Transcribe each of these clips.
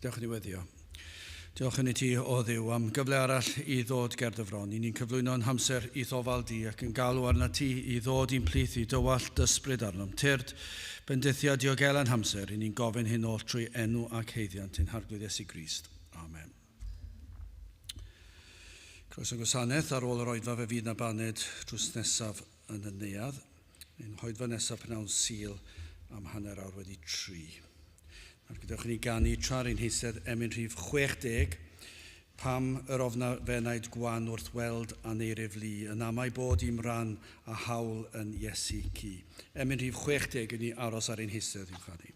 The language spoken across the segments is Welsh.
Dewch yn diweddio. Diolch yn i ti o Dduw am gyfle arall i ddod ger dy fron. I ni'n cyflwyno'n hamser i ddofal di ac yn galw arna ti i ddod i'n plith i dywallt ysbryd arnom. Tyrd, bendithiad diogelan hamser, i ni'n gofyn hyn oll trwy enw ac heiddiant yn harglwydd Iesu Grist. Amen. Croeso gwasanaeth ar ôl yr oedfa fe fydd na baned drws nesaf yn y neuadd. Yn hoedfa nesaf pnawn Sul am hanner awr wedi 3. Nawr gydewch ni ganu tra'r ein heisedd Emynau 60, pam yr ofna fenaid gwan wrth weld aneirif lu, yn amau bod i'm ran a hawl yn Iesu ci. Emynau 60 yn ni aros ar ein heisedd i'w chanu.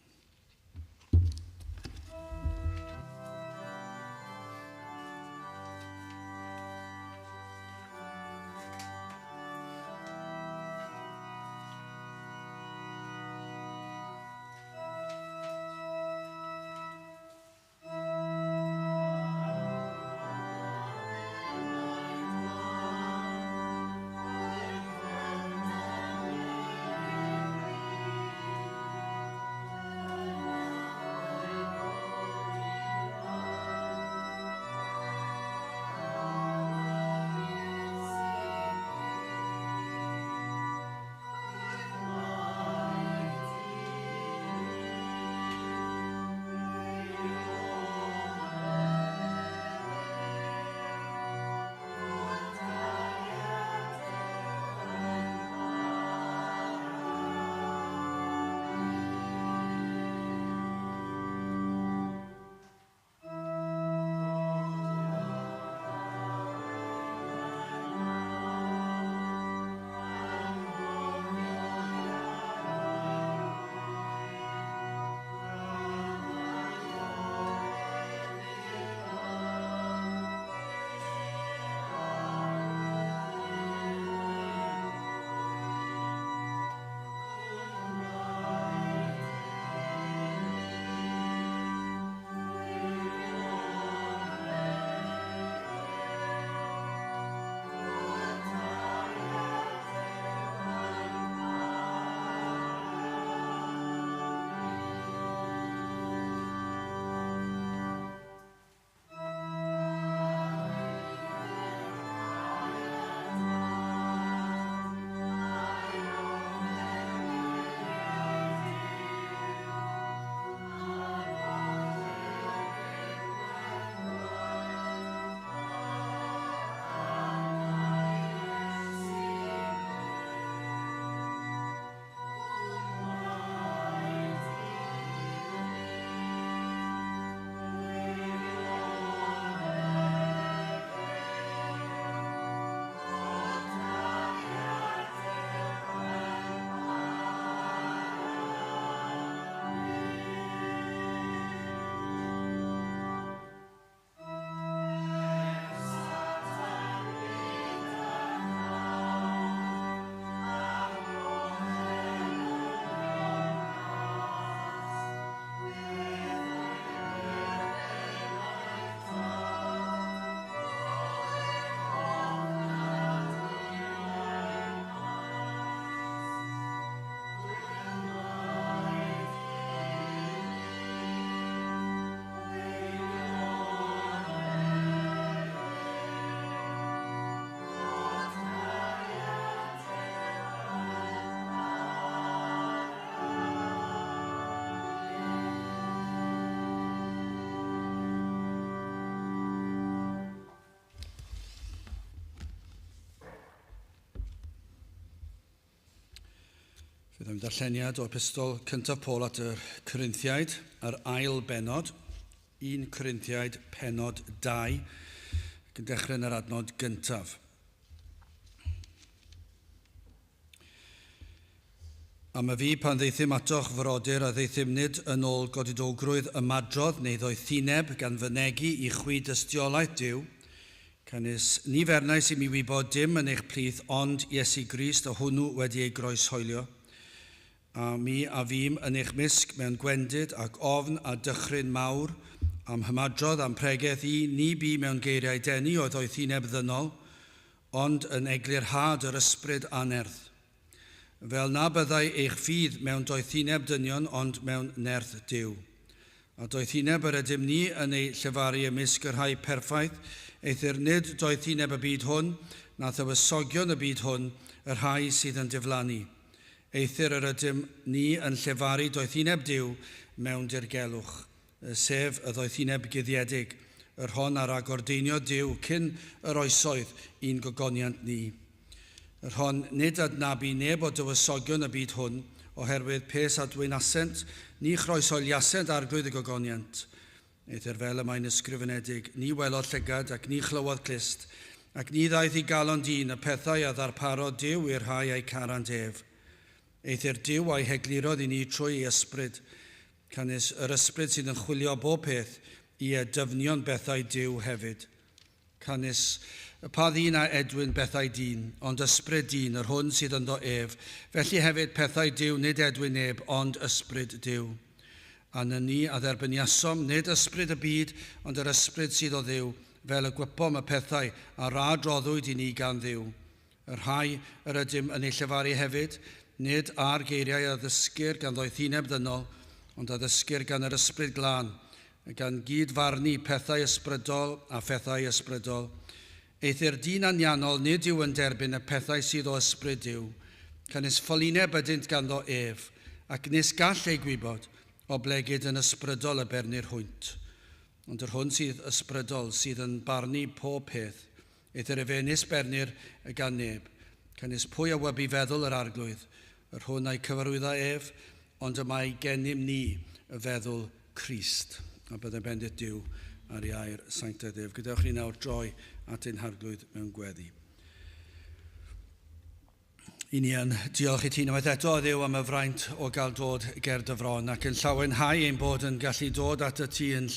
Fydd am darlleniad o epistol cyntaf Paul at y Corinthiaid, yr ail benod, 1 Corinthiaid penod 2, ac yn dechrau yn yr adnod gyntaf. Am y fi pan ddeithim atoch frodyr a ddeithim nid yn ôl godidogrwydd ymadrodd neu ddoethineb gan fynegu i chwi dystiolaeth Duw, cynnes ni fernais i mi wybod dim yn eich plith ond Iesu Grist a hwnnw wedi ei groeshoelio, a mi a fim yn eich misg mewn gwendid ac ofn a dychryn mawr am hymadrodd am pregeth i ni bu mewn geiriau denu o ddoethineb ddynol, ond yn eglurhad yr ysbryd anerth. Fel na byddai eich ffydd mewn doethineb dynion ond mewn nerth Duw. A doedd hineb yr ydym ni yn ei llefaru ymysg yr rhai perffaith, eithir nid doedd hineb y byd hwn, na ddywysogion y byd hwn, yr rhai sydd yn diflannu. Eithir yr ydym ni yn llefaru doedd hineb Duw mewn dirgelwch, sef y doedd hineb guddiedig, yr hon ar agordeinio Duw cyn yr oesoedd un gogoniant ni. Yr hon nid adnabu neb o dywysogion y byd hwn, oherwydd pes a dwynasent, ni chroesoliasent arglwydd y gogoniant. Eithir fel y mae'n ysgrifenedig, ni welodd llygad ac ni chlywodd clist, ac ni ddaeth i galon dyn y pethau a ddarparodd Duw i'r rhai a'i carant ef. Eithir Duw a'i heglurodd i ni trwy ei ysbryd, canys yr ysbryd sydd yn chwilio bob peth i dyfnio'n bethau Duw hefyd. Canys pa ddyn a edwyn bethau dyn, ond ysbryd dyn, yr hwn sydd ynddo ef, felly hefyd pethau Duw nid edwyn neb, ond ysbryd Duw. A na ni a dderbyniasom, nid ysbryd y byd, ond yr ysbryd sydd o Dduw, fel y gwybom y pethau a radroddwyd i ni gan Dduw. Yr rhai yr ydym yn ei llefaru hefyd, nid ar geiriau a ddysgur gan ddoeth hineb ddynol, ond a ddysgur gan yr ysbryd glân, gan gydfarnu pethau ysbrydol a phethau ysbrydol. Eithir Dyn Anianol nid yw yn derbyn y pethau sydd o ysbryd Duw, canys ffolineb ydynt ganddo ef, ac nes gall ei gwybod o blegyd yn ysbrydol y bernir hwynt. Ond yr hwn sydd ysbrydol sydd yn barnu pob peth, eithir efenus bernir gan neb, canys pwy a wybu feddwl yr arglwydd, yr hwn a'i cyfarwydda ef, ond y mae gennym ni y feddwl Crist. A byddai bendith Duw ar ei air sanctaidd ef. Gadewch ni nawr droi at ein harglwydd mewn gweddi. I ni yn diolch i ti unwaith eto o Dduw am y fraint o gael dod ger dy fron ac yn llawenhau ein bod yn gallu dod at y ti yn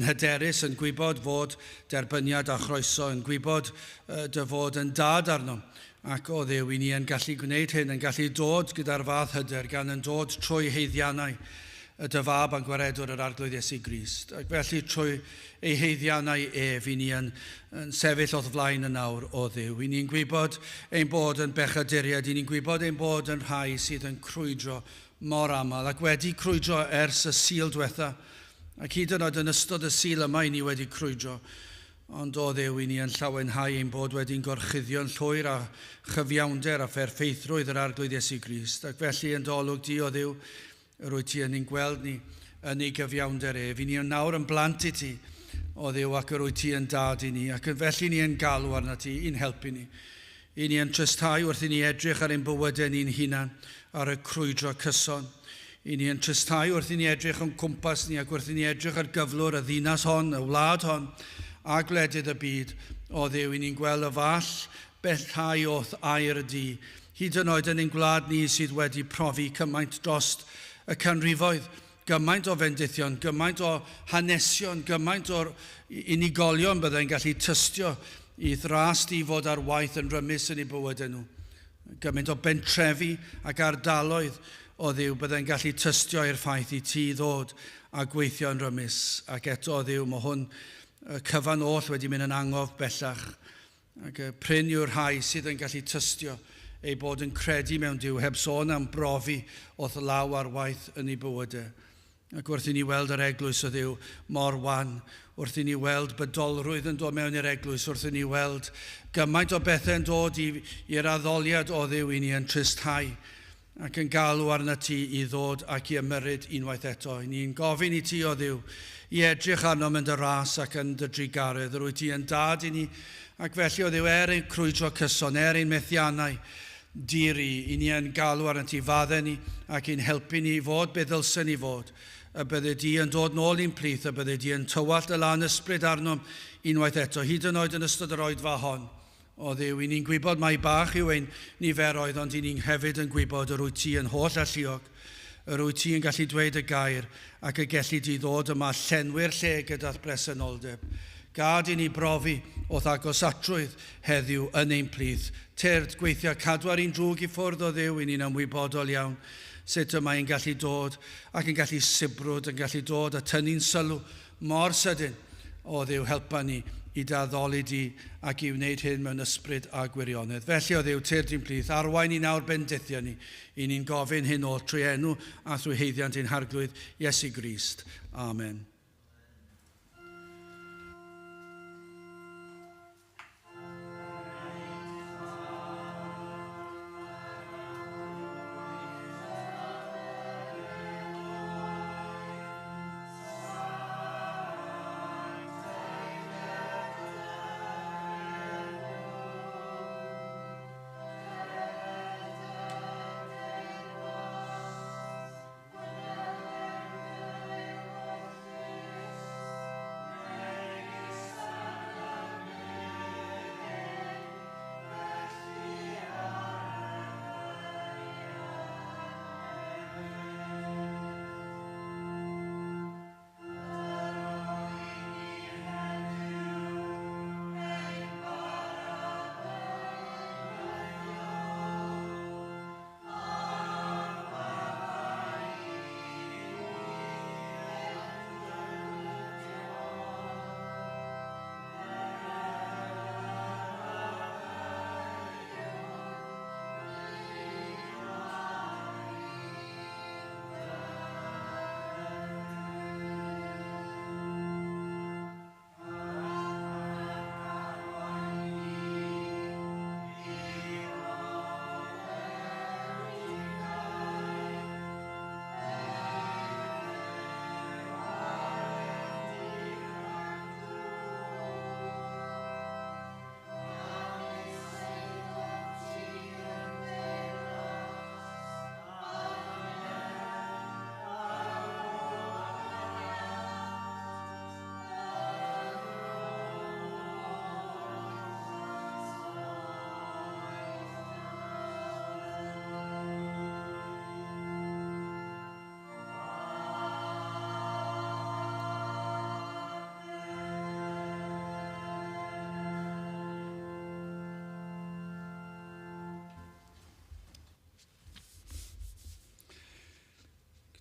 hyderus, yn gwybod fod derbyniad a chroeso, yn gwybod dy fod yn dad arno. Ac o Dduw, i ni yn gallu gwneud hyn, yn gallu dod gyda'r fath hyder, gan yn dod trwy heiddiannau y dy fab a'n gwaredwr yr arglwydd Iesu Grist. Ac felly trwy ei heiddiannau ef, i ni yn sefyll o'th flaen y nawr o Dduw. I ni'n gwybod ein bod yn bechaduriad, i ni'n gwybod ein bod yn rhai sydd yn crwydro mor aml, ac wedi crwydro ers y sil diwetha, ac hyd yn oed yn ystod y sil yma i ni wedi crwydro. Ond o Dduw, i ni yn llawenhau ein bod wedi'n gorchuddio'n llwyr a chyfiawnder a pherffeithrwydd yr arglwydd Iesu Grist. Ac felly yn dolwg di o Dduw, rwyt ti yn ein gweld ni yn ei gyfiawnder ef. I ni yn nawr yn blant i ti, o Dduw, ac rwyt ti yn dad i ni, ac felly ni yn galw arna ti, i'n helpu ni. I ni yn trysthau wrth i ni edrych ar ein bywydau ni'n hunan, ar y crwydro cyson. I ni yn trysthau wrth i ni edrych yn cwmpas ni, ac wrth i ni edrych ar gyflwr y ddinas hon, y wlad hon, a gwledydd y byd. O Dduw, i ni'n gweld y fall bellhau o'th air y di, hyd yn oed yn ein gwlad ni sydd wedi profi cymaint drost y canrifoedd, gymaint o fendithion, gymaint o hanesion, gymaint o'r unigolion byddai'n gallu tystio i ddrast i fod ar waith yn rymus yn eu bywydau nhw. Gymaint o bentrefi ac ardaloedd o Dduw byddai'n gallu tystio i'r ffaith i ti ddod a gweithio yn rymus. Ac eto o Dduw, mae hwn cyfan oll wedi mynd yn angof bellach. Ac pryn yw'r rhai sydd yn gallu tystio ei bod yn credu mewn Duw, heb sôn am brofi o'th law ar waith yn ei bywydau. Ac wrth i ni weld yr eglwys o Dduw mor wan, wrth i ni weld bydolrwydd yn dod mewn i'r eglwys, wrth i ni weld gymaint o bethau yn dod i'r addoliad o Dduw, i ni yn trysthau ac yn galw arna ti i ddod ac i ymyrryd unwaith eto. I ni'n gofyn i ti o Dduw i edrych arno mynd y ras ac yn dy drigaredd. Rwyt ti yn dad i ni, ac felly o Dduw ein crwydro cyson, ein methiannau diri, i ni yn galw arna ti fadden ni ac i'n helpu ni fod be ddylsen ni fod. A bydde di yn dod nôl i'n plith, a bydde di yn tywallt y lan ysbryd arnom unwaith eto, hyd yn oed yn ystod yr oedfa hon. O Dduw, i ni'n gwybod mai bach yw ein niferoedd, ond i ni'n hefyd yn gwybod yr wyt ti yn holl alluog, yr wyt ti yn gallu dweud y gair ac y gellu di ddod yma llenwi'r lle gyda'r bresenoldeb. Gad i ni brofi o'th agosatrwydd heddiw yn ein plith. Tyrd gweithio cadw ar un drwg i ffwrdd o Dduw, i ni'n ymwybodol iawn sut yma i'n gallu dod ac yn gallu sibrwd, yn gallu dod a tynnu'n sylw mor sydyn. O Dduw, helpa ni I daddoli di ac i wneud hyn mewn ysbryd a gwirionedd. Felly o Dduw, teir di'n plith, arwain i nawr bendithio ni, i ni'n gofyn hyn oll trwy enw a thrwy heiddiant ein harglwydd Iesu Grist. Amen.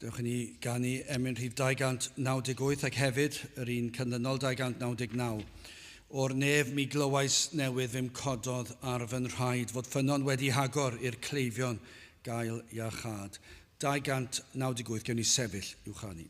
Dewch i ni ganu emyn rhif 298 ac hefyd yr un canlynol 299. O'r nef mi glywais newydd fym cododd ar fy nrhaed fod ffynon wedi hagor i'r cleifion gael iachad. 298 gewn ni sefyll i'w chanu.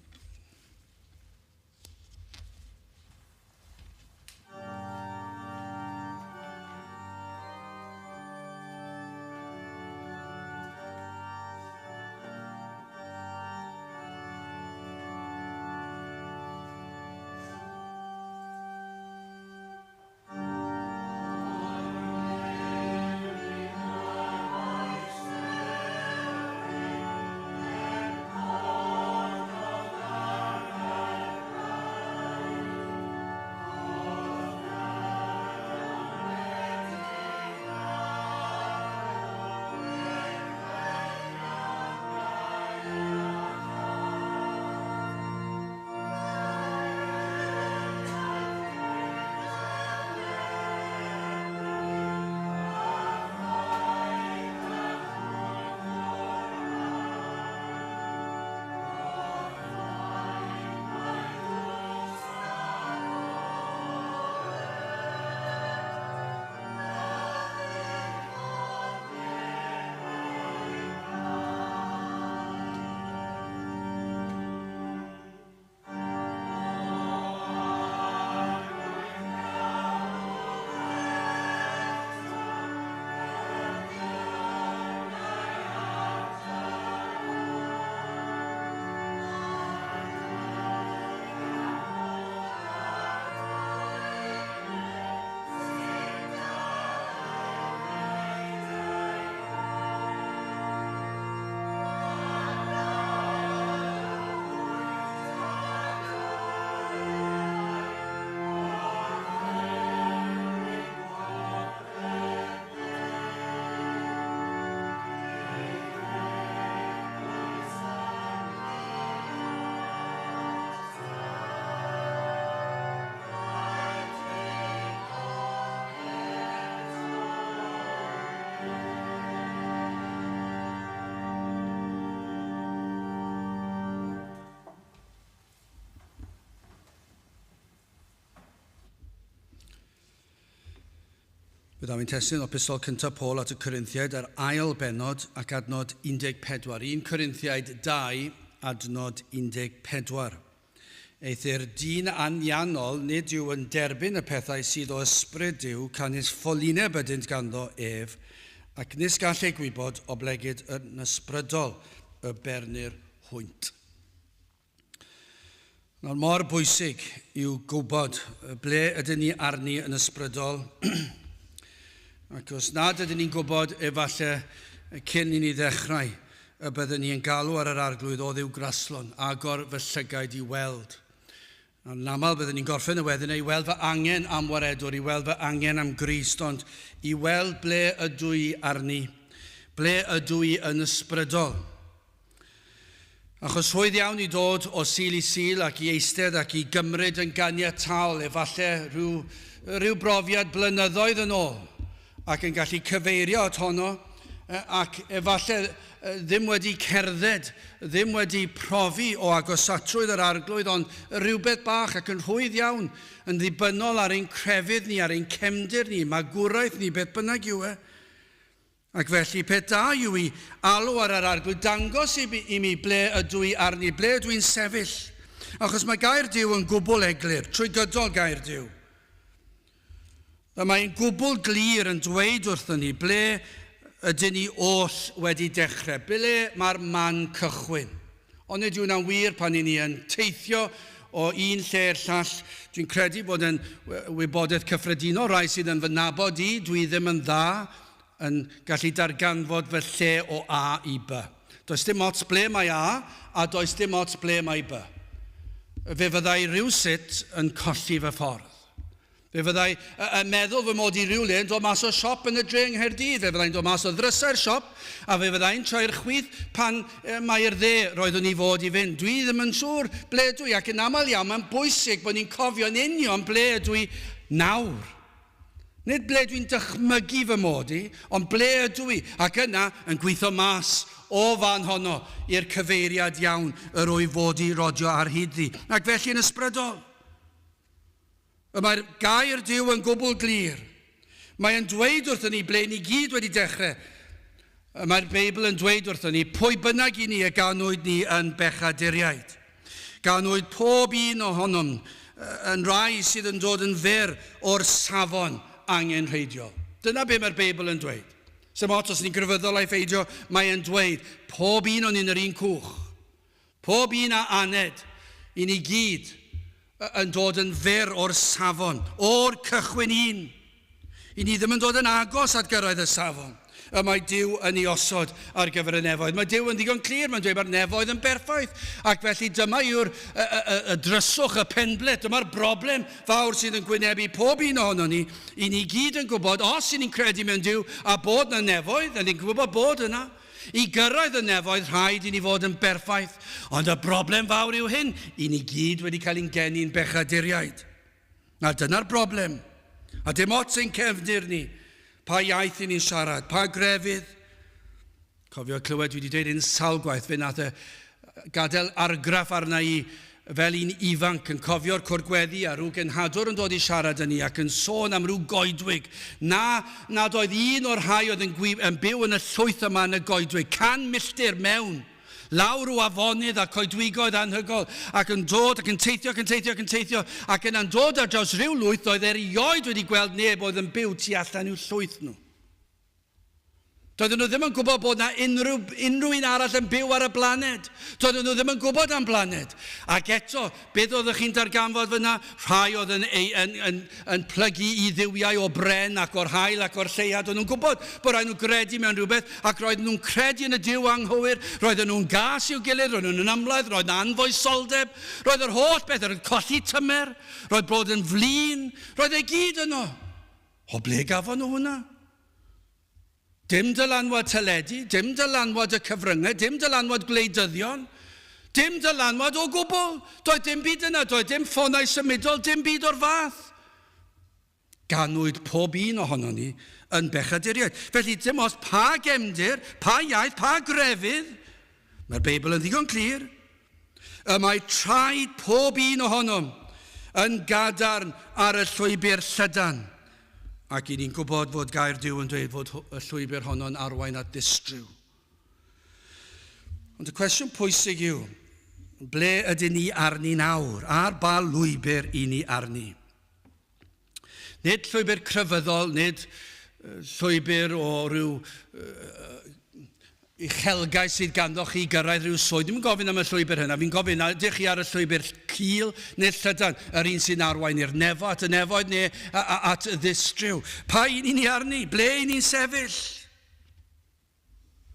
Byddaf yn testyn o epistol cyntaf Paul at y Corinthiaid ar ail benod ac adnod 14. 1 Corinthiaid 2, adnod 14. Eithir Dyn Anianol nid yw yn derbyn y pethau sydd o ysbryd Dyw canis ffolineb ydynt ganddo ef, ac nis gall ei gwybod o blegyd yn ysbrydol y bernir hwynt. Nawr mor bwysig yw gwybod ble ydyn ni arni yn ysbrydol, ac os nad ydyn ni'n gwybod efallai cyn i ni ddechrau, y byddwn ni'n galw ar yr arglwydd o ddiw graslon, agor fy llygaid i weld. Yn aml byddwn ni'n gorffen y wedyn i weld fy angen am waredwr, i weld fy angen am Grist, ond i weld ble ydw i arni, ble ydw i yn ysbrydol. Achos rwydd iawn i dod o sil i sil ac i eistedd ac i gymryd yn ganiataol, efallai rhyw brofiad blynyddoedd yn ôl, ac yn gallu cyfeirio at honno, ac efallai ddim wedi cerdded, ddim wedi profi o agosatrwydd yr arglwydd, ond rhywbeth bach ac yn rhwydd iawn, yn ddibynnol ar ein crefydd ni, ar ein cefndir ni, magwraeth ni, beth bynnag yw e. Ac felly, peth da yw i alw ar yr arglwydd, dangos i mi ble ydw i arni, ble ydw i'n sefyll. Achos mae gair Dyw yn gwbl eglur, trwy gydol gair Dyw. Mae'n gwbl glir yn dweud wrthyn ni ble ydyn ni oll wedi dechrau, ble mae'r man cychwyn. Ond nid yw'n wir pan i ni yn teithio o un lle i'r llall. Dwi'n credu bod yn wybodaeth cyffredinol, rai sydd yn fy nabod i, dwi ddim yn dda yn gallu darganfod fy lle o A i B. Does dim ots ble mae A does dim ots ble mae B. Fe fyddai rhywsut yn colli fy ffordd. Fe fyddai yn meddwl fy mod i rhywle yn dod mas o siop yn y dre yng Nghaerdydd. Fe fyddai'n dod mas o ddrysau'r siop, a fe fyddai'n troi'r chwith pan mae'r dde roeddwn ni fod i fynd. Dwi ddim yn siŵr ble ydw i, ac yn aml iawn mae'n bwysig bod ni'n cofio'n union ble ydw i nawr. Nid ble dwi'n dychmygu fy mod i, ond ble ydw i, ac yna yn gweithio mas o fan honno i'r cyfeiriad iawn yr wyf fod i rodio ar hyd ddi. Ac felly yn ysbrydol, mae'r gair Dyw yn gwbl glir. Mae'n dweud wrthyn ni ble ni gyd wedi dechrau. Mae'r Beibl yn dweud wrthyn ni pwy bynnag i ni y ganwyd ni yn bechaduriaid. Ganwyd pob un ohonom yn rai sydd yn dod yn fyr o'r safon angenrheidiol. Dyna be mae'r Beibl yn dweud. Sef ots os ni'n grefyddol a'i pheidio, mae'n dweud pob un o'n un yr un cwch. Pob un a aned i ni gyd yn dod yn fyr o'r safon, o'r cychwyn un. I ni ddim yn dod yn agos at gyrraedd y safon. Mae Dyw yn ei osod ar gyfer y nefoedd. Mae Dyw yn ddigon clir, mae'n dweud mae'r nefoedd yn berffaith. Ac felly dyma yw'r dryswch, y penblet, dyma'r broblem fawr sydd yn gwynebu pob un ohono ni. I ni gyd yn gwybod, os i ni'n credu mewn Dyw a bod yna nefoedd, a ni'n gwybod bod yna, i gyrraedd y nefoedd rhaid i ni fod yn berffaith. Ond y broblem fawr yw hyn, i ni gyd wedi cael ein genu'n bechaduriaid. A dyna'r broblem. A dim ots ein cefndir ni, pa iaith i ni'n siarad, pa grefydd. Cofio clywed dwi wedi dweud un salgwaith, fe nath gadael argraff arna i fel un ifanc yn cofio'r cwrgweddi a rhyw genhadwr yn dod i siarad â ni ac yn sôn am rhyw goedwig. Nad oedd un o'r rhai oedd yn byw yn y llwyth yma yn y goedwig, can milltir mewn, lawr o afonydd a coedwigoedd anhygol, ac yn dod ac yn teithio, ac yn dod ar draws rhyw lwyth oedd erioed wedi gweld neb oedd yn byw tu allan i'w llwyth nhw. Doedden nhw ddim yn gwybod bod yna unrhyw un arall yn byw ar y blaned. Doedden nhw ddim yn gwybod am blaned. Ac eto, beth oeddech chi'n darganfod fyna? Rhai oedd yn plygu i ddiwiau o bren ac o'r haul ac o'r lleiad. Doedden nhw'n gwybod bod rhaid nhw'n credu mewn rhywbeth, ac roedden nhw'n credu yn y Dyw anghywir, roedden nhw'n gas i'w gilydd, roedden nhw'n amlaidd, roedd yna anfoesoldeb, roedd yr holl beth yn colli tymer, roedd bod yn flin, roedd ei gyd yno. O ble gafon nhw hwnna? Dim dylanwad teledu, dim dylanwad y cyfryngau, dim dylanwad gwleidyddion, dim dylanwad o gwbl. Doedd dim byd yna, doedd dim ffonau symudol, dim byd o'r fath. Ganwyd pob un ohono ni yn bechaduriaid. Felly dim os pa gefndir, pa iaith, pa grefydd, mae'r Beibl yn ddigon clir, mae traed pob un ohonom yn gadarn ar y llwybr llydan. Ac i ni'n gwybod fod gair Duw yn dweud fod y llwybr honno'n arwain at ddistryw. Ond y cwestiwn pwysig yw, ble ydyn ni arni nawr? Ar ba lwybr i ni arni? Nid llwybr crefyddol, nid llwybr o ryw uchelgais sydd ganddoch chi gyrraedd rhyw swydd. Dwi'n gofyn am y llwybr hynna. Fi'n gofyn, ydych chi ar y llwybr cil neu llydan, yr un sy'n arwain i'r at y nefoedd neu at y ddistryw. Pa un i ni arni? Ble i ni'n sefyll?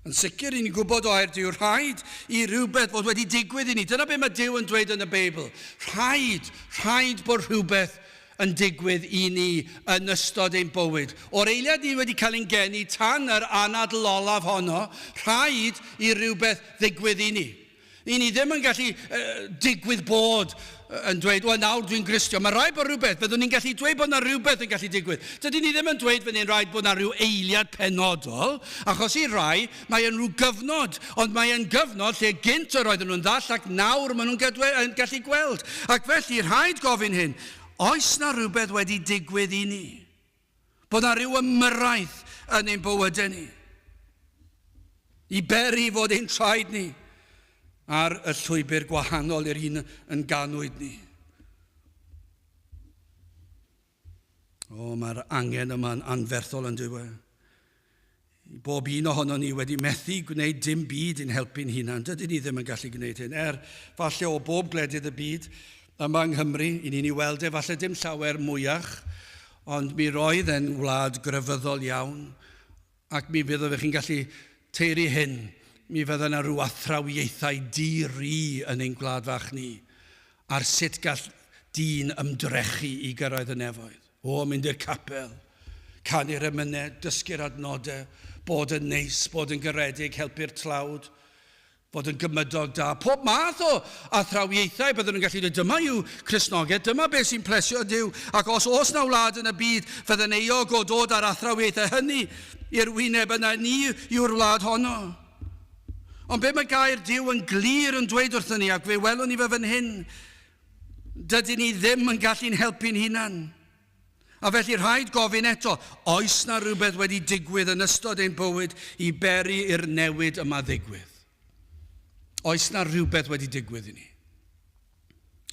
Yn sicr, i ni'n gwybod o Duw, rhaid i rhywbeth fod wedi digwydd i ni. Dyna beth mae Duw yn dweud yn y Beibl. Rhaid bod rhywbeth yn digwydd i ni yn ystod ein bywyd. O'r eiliad ni wedi cael ein geni tan yr anadl olaf honno, rhaid i rhywbeth ddigwydd i ni. I ni ddim yn gallu digwydd bod yn dweud, wel nawr dwi'n Gristio. Mae rhaid bod rhywbeth, byddwn ni'n gallu dweud bod yna rhywbeth yn gallu digwydd. Dydyn ni ddim yn dweud fan hyn rhaid bod yna rhyw eiliad penodol, achos i rai, mae yn rhyw gyfnod, ond mae yn gyfnod lle gynt yr oedden nhw'n ddall ac nawr maen nhw'n gallu gweld. Ac felly rhaid gofyn hyn, oes na rhywbeth wedi digwydd i ni? Bod na rhyw ymyrraeth yn ein bywydau ni? I beri fod ein traed ni ar y llwybr gwahanol i'r un yn ganwyd ni. Mae'r angen yma'n anferthol yn dywe. Bob un ohono ni wedi methu gwneud dim byd i'n helpu'n hunan. Dydyn ni ddim yn gallu gwneud hyn. Falle o bob gwledydd y byd, yma yng Nghymru, i ni'n ei weld falle dim llawer mwyach, ond mi roedd e'n wlad grefyddol iawn, ac mi fyddwch chi'n gallu teiri hyn, mi fydda yna rhyw athrawieithau di-ri yn ein gwlad fach ni, ar sut gall dyn ymdrechu i gyrraedd y nefoedd. Mynd i'r capel, canu'r emynau, dysgu'r adnodau, bod yn neis, bod yn garedig, helpu'r tlawd, bod yn gymydog da. Pob math o athrawieithau byddwn nhw'n gallu dweud, dyma yw Cristnogaeth, dyma beth sy'n plesio Duw. Ac os na wlad yn y byd, fydda'n eog o dod ar athrawieithau hynny i'r wyneb yna, ni yw'r wlad honno. Ond be mae gair Duw yn glir yn dweud wrthyn ni, ac fe welwn ni fe fan hyn, dydyn ni ddim yn gallu'n helpu'n hunan. A felly rhaid gofyn eto, oes na rhywbeth wedi digwydd yn ystod ein bywyd i beri i'r newid yma ddigwydd? Oes na rhywbeth wedi digwydd i ni?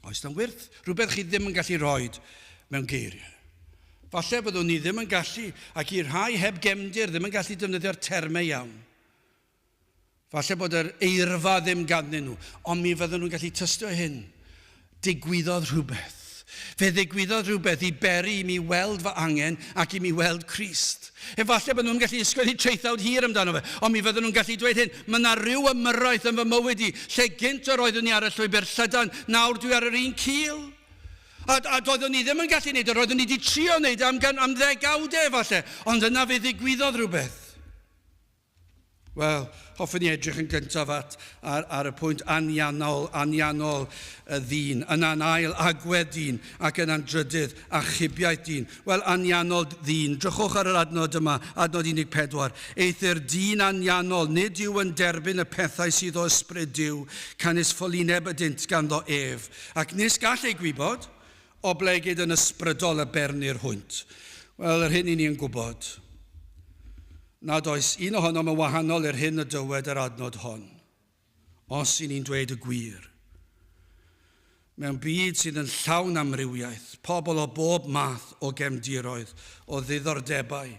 Oes na wirth? Rhywbeth chi ddim yn gallu roed mewn geiriau. Falle byddwn ni ddim yn gallu, ac i rhai heb gefndir ddim yn gallu defnyddio'r termau iawn. Falle bod yr eirfa ddim ganddyn nhw, ond mi fydden nhw'n gallu tystio hyn. Digwyddodd rhywbeth. Fe ddigwyddodd rhywbeth i beri i mi weld fy angen ac i mi weld Crist. Efallai bod nhw'n gallu ysgrifennu traethawd hir amdano fe, ond mi fydden nhw'n gallu dweud hyn, mae yna ryw ymyrraeth yn fy mywyd i, lle gynt yr oeddwn ni ar y llwybr llydan, nawr dwi ar yr un cil. A doeddwn ni ddim yn gallu wneud, roeddwn ni wedi trio wneud am ddegawdau efallai, ond yna fe ddigwyddodd rhywbeth. Wel, hoffwn ni edrych yn gyntaf ar y pwynt anianol y ddyn, yn anail agwedd dyn ac yn andrydydd a chybiaeth dyn. Wel, anianol ddyn, drychwch ar yr adnod yma, adnod 14. Eithir dyn anianol, nid yw yn derbyn y pethau sydd o ysbryd Duw, canis ffylineb ydynt ganddo ef, ac nes gall ei gwybod, o blegyd yn ysbrydol y berni'r hwynt. Wel, yr hyn i ni yn gwybod. Nad oes un ohonom yn wahanol i'r hyn y dywed yr adnod hon, os i ni'n dweud y gwir. Mewn byd sydd yn llawn amrywiaeth, pobl o bob math o gefndiroedd, o ddiddordebau,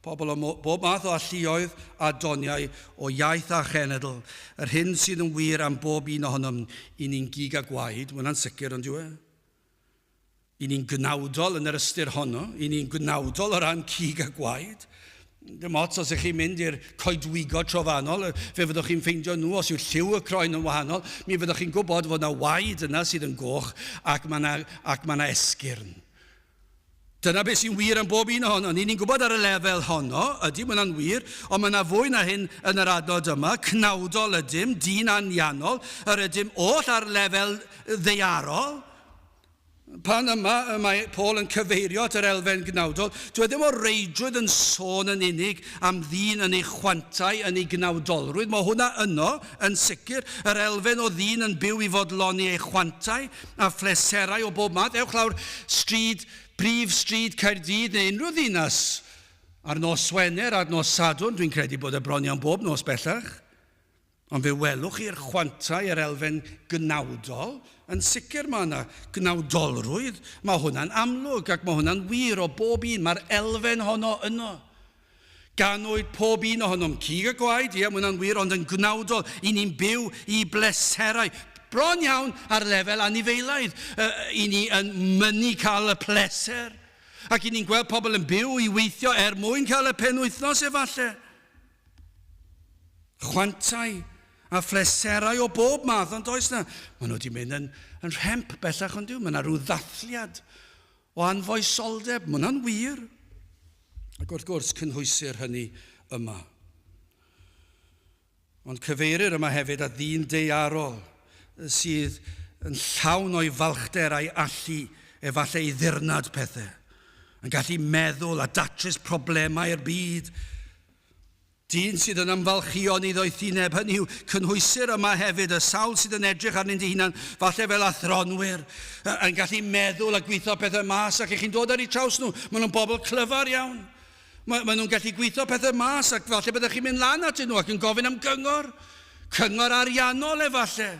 pobl o bob math o alluoedd a doniau, o iaith a chenedl, yr hyn sydd yn wir am bob un ohonom i ni'n gig a gwaed, mae hwnna'n sicr ond yw e? I ni'n gnawdol yn yr ystyr honno, i ni'n gnawdol o ran gig a gwaed. Dim ots os ych chi'n mynd i'r coedwigo trofannol, fe fyddwch chi'n ffeindio nhw, os yw lliw y croen yn wahanol, mi fyddwch chi'n gwybod fod yna waed yna sydd yn goch ac mae yna esgyrn. Dyna beth sy'n wir am bob un ohono. Ni'n gwybod ar y lefel honno, ydy mae yna'n wir, ond mae yna fwy na hyn yn yr adnod yma, cnawdol ydym, dyn anianol, yr ydym oll ar lefel ddeiarol, Pan yma mae Paul yn cyfeirio at yr elfen gnawdol, dwi ddim o reidrwydd yn sôn yn unig am ddyn yn ei chwantau, yn ei gnawdolrwydd. Mae hwnna yno, yn sicr, yr elfen o ddyn yn byw i fodloni ei chwantau a phleserau o bob math. Ewch lawr brif stryd Caerdydd neu unrhyw ddinas ar nos Wener, ar nos Sadwrn, dwi'n credu bod y bron iawn bob nos bellach. Ond fe welwch i'r chwantau, yr elfen gnawdol, yn sicr mae yna gnawdolrwydd, mae hwnna'n amlwg ac mae hwnna'n wir o bob un, mae'r elfen honno yno. Ganwyd pob un ohonom cig y gwaed, mae hwnna'n wir, ond yn gnawdol, i ni'n byw i bleserau. Bron iawn ar lefel anifeilaidd, i ni yn mynnu cael y pleser, ac i ni'n gweld pobl yn byw i weithio mwyn cael y penwythnos efallai. Chwantau a phleserau o bob math, ond oes na. Maen nhw wedi mynd yn rhemp bellach ond diw. Mae yna rhyw ddathliad o anfoesoldeb. Mae hwnna'n wir. Ac wrth gwrs cynhwysir hynny yma. Ond cyfeirir yma hefyd at ddyn deiarol sydd yn llawn o'i falchder a'i allu efallai i ddirnad pethau. Yn gallu meddwl a datrys problemau'r byd. Dyn sydd yn ymfalchion i ddoethineb, hynny yw cynhwysir yma hefyd, y sawl sydd yn edrych arny'n dy hunan, falle fel athronwyr, yn gallu meddwl a gweithio pethau mas, ac chi'n dod ar eu traws nhw, maen nhw'n bobl clyfar iawn. Maen nhw'n gallu gweithio pethau mas, ac falle byddwch chi'n mynd lan atyn nhw ac yn gofyn am cyngor ariannol efallai.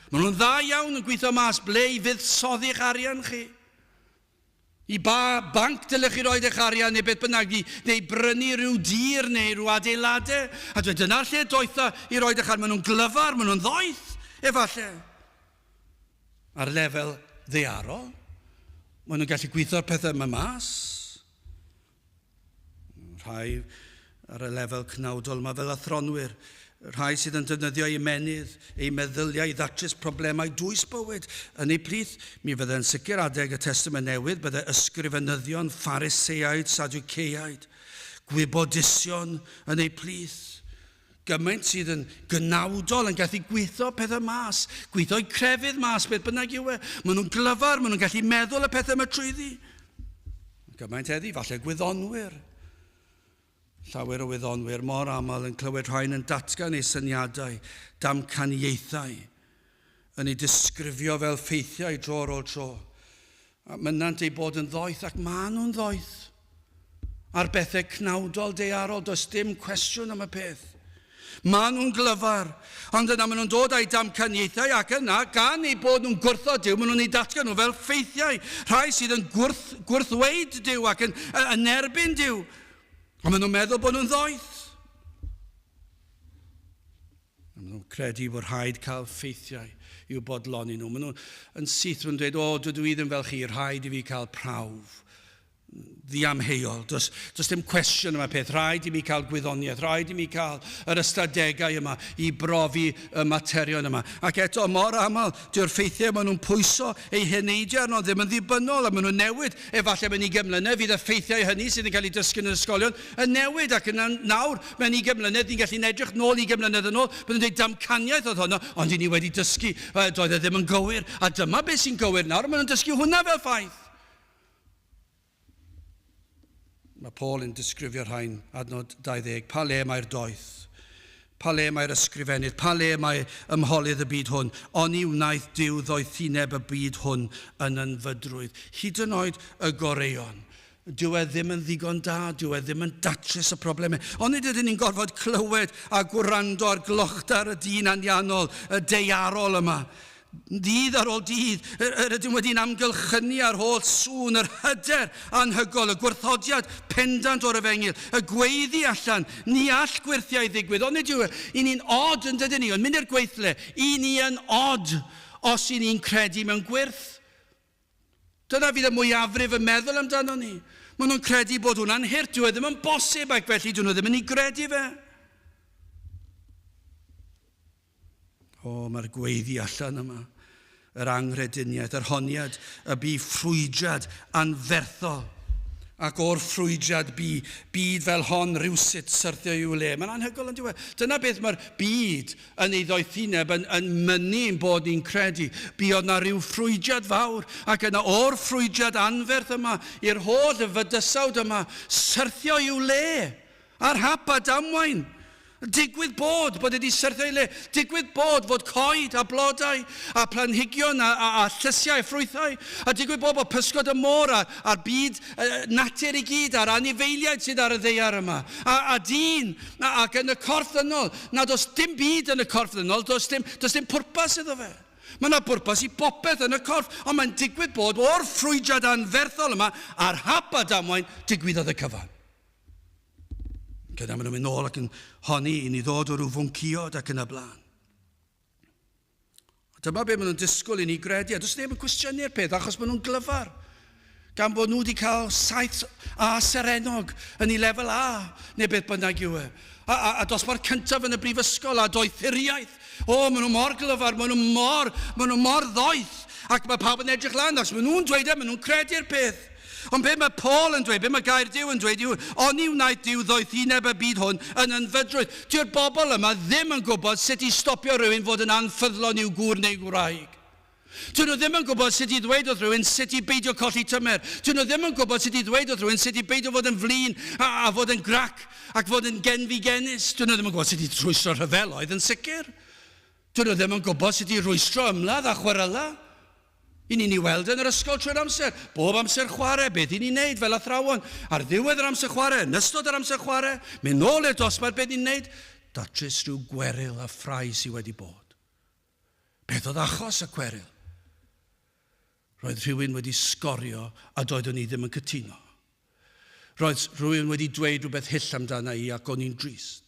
Maen nhw'n dda iawn yn gweithio mas, ble i fuddsoddi'ch arian chi. I banc dylech chi roed eich arian neu beth bynnag, neu brynu rhyw dir neu rhyw adeiladau. A dyna'r lle doetha i roed eich arian. Maen nhw'n glyfar, maen nhw'n ddoeth, efallai. Ar lefel ddaearol, maen nhw'n gallu gweithio'r pethau yma mas. Rhai ar y lefel cnawdol yma fel athronwyr. Rhai sydd yn defnyddio ei menydd, ei meddyliau i ddatrys problemau dwys bywyd. Yn ei plith, mi fydde'n sicr adeg y Testament Newydd, bydde ysgrifenyddion Phariseaid, Sadwceaid, gwybodaethion yn ei plith. Gymaint sydd yn gnawdol yn gallu gweithio pethau mas, gweithio'i crefydd mas, beth bynnag yw e. Maen nhw'n glyfar, maen nhw'n gallu meddwl y pethau yma trwyddi. Gymaint heddi, falle gwyddonwyr. Llawer o wyddonwyr mor aml yn clywed rhain yn datgan eu syniadau, damcaniaethau, yn ei disgrifio fel ffeithiau tro ar ôl tro. A mynant ei bod yn ddoeth, ac maen nhw'n ddoeth. Ar bethau cnawdol deiarol, does dim cwestiwn am y peth. Maen nhw'n glyfar, ond yna maen nhw'n dod â'i damcaniaethau, ac yna, gan ei bod nhw'n gwrthod Duw, maen nhw'n ei datgan nhw fel ffeithiau. Rhai sydd yn gwrthweud Duw ac yn erbyn Duw. Ond maen nhw'n meddwl bod nhw'n ddoeth. Maen nhw'n credu bod rhaid cael ffeithiau i'w bodloni nhw. Maen nhw'n syth yn dweud, dydw i ddim fel chi, rhaid i fi cael prawf. Ddiamheuol. Does dim cwestiwn yma peth. Rhaid i mi cael gwyddoniaeth. Rhaid i mi cael yr ystadegau yma i brofi y materion yma. Ac eto, mor aml, dyw'r ffeithiau maen nhw'n pwyso eu heneidiau arno ddim yn ddibynnol, a maen nhw'n newid. Efallai mewn 20 mlynedd, fydd y ffeithiau hynny sydd yn cael ei dysgu yn yr ysgolion yn newid, ac yn nawr, mewn 20 mlynedd, ni'n gallu edrych nôl 20 mlynedd yn ôl, byddwn nhw'n dweud damcaniaeth oedd hwnna, ond i ni wedi dysgu, doedd e ddim yn gywir. A dyma beth sy'n gywir nawr, maen nhw'n dysgu hwnna fel ffaith. Mae Paul yn disgrifio'r rhain adnod 20. Pa le mae'r doeth? Pa le mae'r ysgrifennydd? Pa le mae ymholydd y byd hwn? Oni wnaeth Duw ddoethineb y byd hwn yn ynfydrwydd. Hyd yn oed y goreion. Dyw e ddim yn ddigon da, dyw e ddim yn datrys y problemau. Ond nid ydyn ni'n gorfod clywed a gwrando ar glochtar y Dyn Anianol, y deiarol yma. Dydd ar ôl dydd, rydym wedi'n amgylchynu ar holl sŵn, yr hyder anhygol, y gwrthodiad pendant o'r efengyl, y gweiddi allan, ni all gwirthiau ddigwydd. Ond nid yw, i ni'n od yn dydyn ni, ond mynd i'r gweithle, i ni yn od os i ni'n credu mewn gwirth. Dyna fydd y mwyafrif yn meddwl amdano ni. Maen nhw'n credu bod hwnna'n hirt, dyw e ddim yn bosib ac felly dyn nhw ddim yn ei gredu fe. Mae'r gweiddi allan yma, yr angrediniaeth, yr honiad, y bu ffrwydrad anferthol. ac o'r ffrwydrad byd fel hon rywsut syrthio i'w le. Mae'n anhygoel yn diwedd. Dyna beth mae'r byd yn ei ddoethineb yn mynnu bod ni'n credu. Buodd na ryw ffrwydrad fawr, ac yna o'r ffrwydrad anferth yma, i'r holl y fydysawd yma, syrthio i'w le, ar hap a damwain. Digwydd bod wedi syrthio i le. Digwydd bod fod coed a blodau a planhigion a llysiau, ffrwythau. A digwydd bod pysgod y môr a'r byd natur i gyd a'r anifeiliaid sydd ar y ddeiar yma. A dyn ac yn y corff ddynol. Na does dim byd yn y corff ddynol, does dim pwrpas iddo fe. Mae yna bwrpas i bopeth yn y corff, ond mae'n digwydd bod o'r ffrwydrad anferthol yma ar hap a damwain digwyddodd y cyfan. Gyda maen nhw'n mynd nôl ac yn honni i ni ddod o ryw fwnciod ac yn y blaen. Dyma be maen nhw'n disgwyl i ni gredu. A does neb yn cwestiynu'r peth achos maen nhw'n glyfar. Gan bod nhw wedi cael 7 A serenog yn ei lefel A, neu beth bynnag yw e. A dosbarth cyntaf yn y brifysgol a doethuriaeth. Maen nhw mor glyfar, maen nhw mor ddoeth. Ac mae pawb yn edrych lan, achos maen nhw'n dweud maen nhw'n credu'r peth. Ond be mae Paul yn dweud, be mae gair Duw yn dweud yw, oni wnaeth Duw ddoethineb y byd hwn yn ynfydrwydd. Dyw'r bobl yma ddim yn gwybod sut i stopio rhywun fod yn anffyddlon i'w gŵr neu gwraig. Dyn nhw ddim yn gwybod sut i ddweud wrth rhywun sut i beidio colli tymer. Dyn nhw ddim yn gwybod sut i ddweud wrth rhywun sut i beidio fod yn flin a fod yn grac ac fod yn genfigennus. Dyn nhw ddim yn gwybod sut i rhwystro rhyfeloedd yn sicr. Dyn nhw ddim yn gwybod sut i rhwystro ymladd a chwarela. I ni'n ei weld yn yr ysgol trwy'r amser. Bob amser chwarae, beth i ni'n neud fel athrawon. Ar ddiwedd yr amser chwarae, yn ystod yr amser chwarae, mynd nôl i'r dosbarth, beth ni'n neud? Datrys rhyw gweryl a ffrai sydd wedi bod. Beth oedd achos y gweryl? Roedd rhywun wedi sgorio a doeddwn ni ddim yn cytuno. Roedd rhywun wedi dweud rhywbeth hyll amdana i ac o'n i'n drist.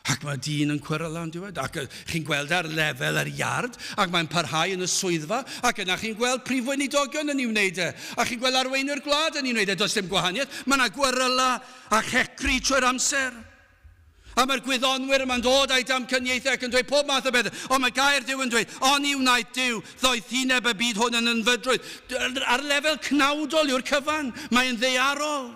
Ac mae dyn yn cwerylan diwedd, ac chi'n gweld ar lefel yr iard, ac mae'n parhau yn y swyddfa, ac yna chi'n gweld prif weinidogion yn ei wneud e, a chi'n gweld arweinwyr gwlad yn ei wneud e, does dim gwahaniaeth, mae yna gweryla a checri trwy'r amser. A mae'r gwyddonwyr yma'n dod â'i damcyniaethau ac yn dweud pob math o bethau, ond mae gair Duw yn dweud, oni wnaeth Duw ddoethineb y byd hwn yn ynfydrwydd. Ar lefel cnawdol yw'r cyfan, mae'n ddeiarol.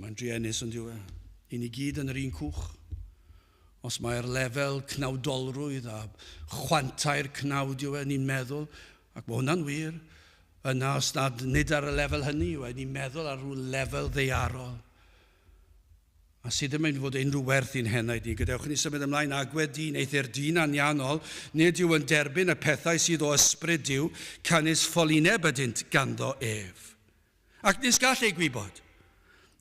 Mae'n driennus yn diwedd. I ni gyd yn yr un cwch. Os mae'r lefel cnawdolrwydd a chwantau'r cnawd yw ni'n meddwl, ac mae hwnna'n wir, yna os nad nid ar y lefel hynny yw ni'n meddwl ar ryw lefel ddeiarol. A sydd ddim yn fod unrhyw werth i'n henaid ni. Gadewch ni symud ymlaen agwedd Dyn, eithir Dyn Anianol, nid yw yn derbyn y pethau sydd o ysbryd Duw, canis ffolineb ydynt ganddo ef. Ac nis gall ei gwybod.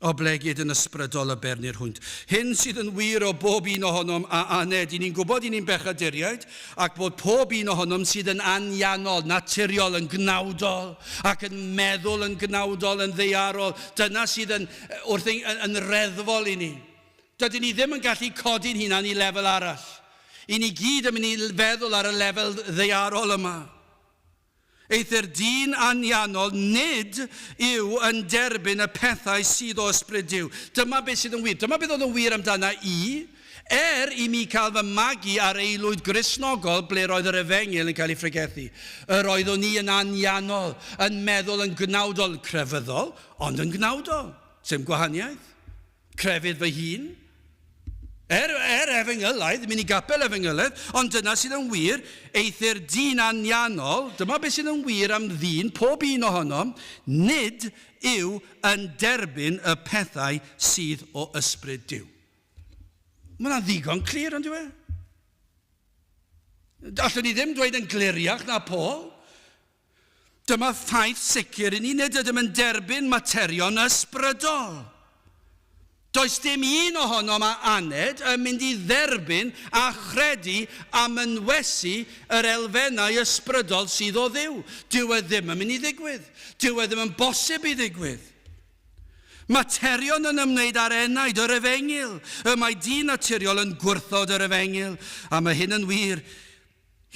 O blegyd yn ysbrydol y bernir hwynt. Hyn sydd yn wir o bob un ohonom a aned. I ni'n gwybod i ni'n bechaduriaid, ac bod pob un ohonom sydd yn anianol, naturiol, yn gnawdol, ac yn meddwl yn gnawdol, yn ddeiarol. Dyna sydd yn reddfol i ni. Dydyn ni ddim yn gallu codi'n hunan i lefel arall. I ni gyd yn mynd i feddwl ar y lefel ddeiarol yma. Eithir Dyn Anianol nid yw yn derbyn y pethau sydd o ysbryd Duw. Dyma beth sydd yn wir. Dyma beth oedd yn wir amdana i mi cael fy magu ar eilwyd grisnogol ble roedd yr efengil yn cael ei ffregethu. Yr oeddwn ni yn anianol, yn meddwl yn gnawdol, crefyddol, ond yn gnawdol. Sym gwahaniaeth. Crefydd fy hun. Efengylaidd, mynd i gapel efengylaidd, ond dyna sydd yn wir, eithir Dyn Anianol, dyma beth sydd yn wir am ddyn, pob un ohonom, nid yw yn derbyn y pethau sydd o ysbryd Duw. Mae hwnna'n ddigon clir, ond yw e? Allwn ni ddim dweud yn gliriach na Paul. Dyma ffaith sicr i ni, nid ydym yn derbyn materion ysbrydol. Does dim un ohonom a aned yn mynd i dderbyn a chredu a mynwesu yr elfennau ysbrydol sydd o Dduw. Dyw e ddim yn mynd i ddigwydd. Dyw e ddim yn bosib i ddigwydd. Materion yn ymwneud ar enaid yr efengil. Mae dyn naturiol yn gwrthod yr efengil. A mae hyn yn wir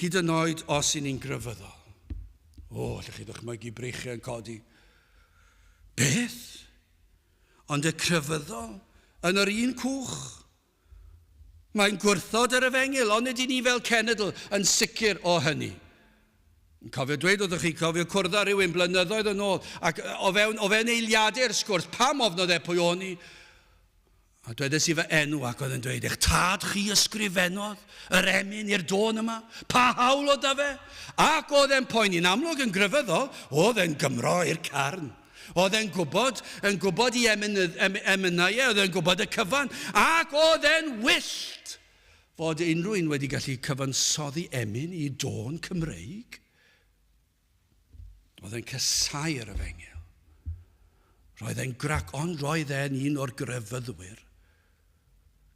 hyd yn oed os i ni'n grefyddol. Lle chi ddychmygu breichiau yn codi. Beth? Ond y crefyddol yn yr un cwch. Mae'n gwrthod yr efengil, ond ydy ni fel cenedl yn sicr o hynny. Cofio dweud oeddech chi, cofio cwrdd â rhywun blynyddoedd yn ôl, ac o fewn eiliadau'r sgwrs, pam ofnodd e pwy o'n i? A dwedes i fy enw ac oedd yn dweud, eich tad chi ysgrifennodd yr emyn i'r dôn yma? Pa hawl o da fe? Ac oedd e'n poeni'n amlwg yn gryfyddol, oedd e'n Gymro i'r carn. Oedd e'n gwybod i emynau, oedd e'n gwybod y cyfan, ac oedd e'n wyllt fod unrhyw un wedi gallu cyfansoddi emyn i dôn Cymreig. Oedd e'n casau'r efengyl. Roedd e'n grac, ond roedd e'n un o'r grefyddwyr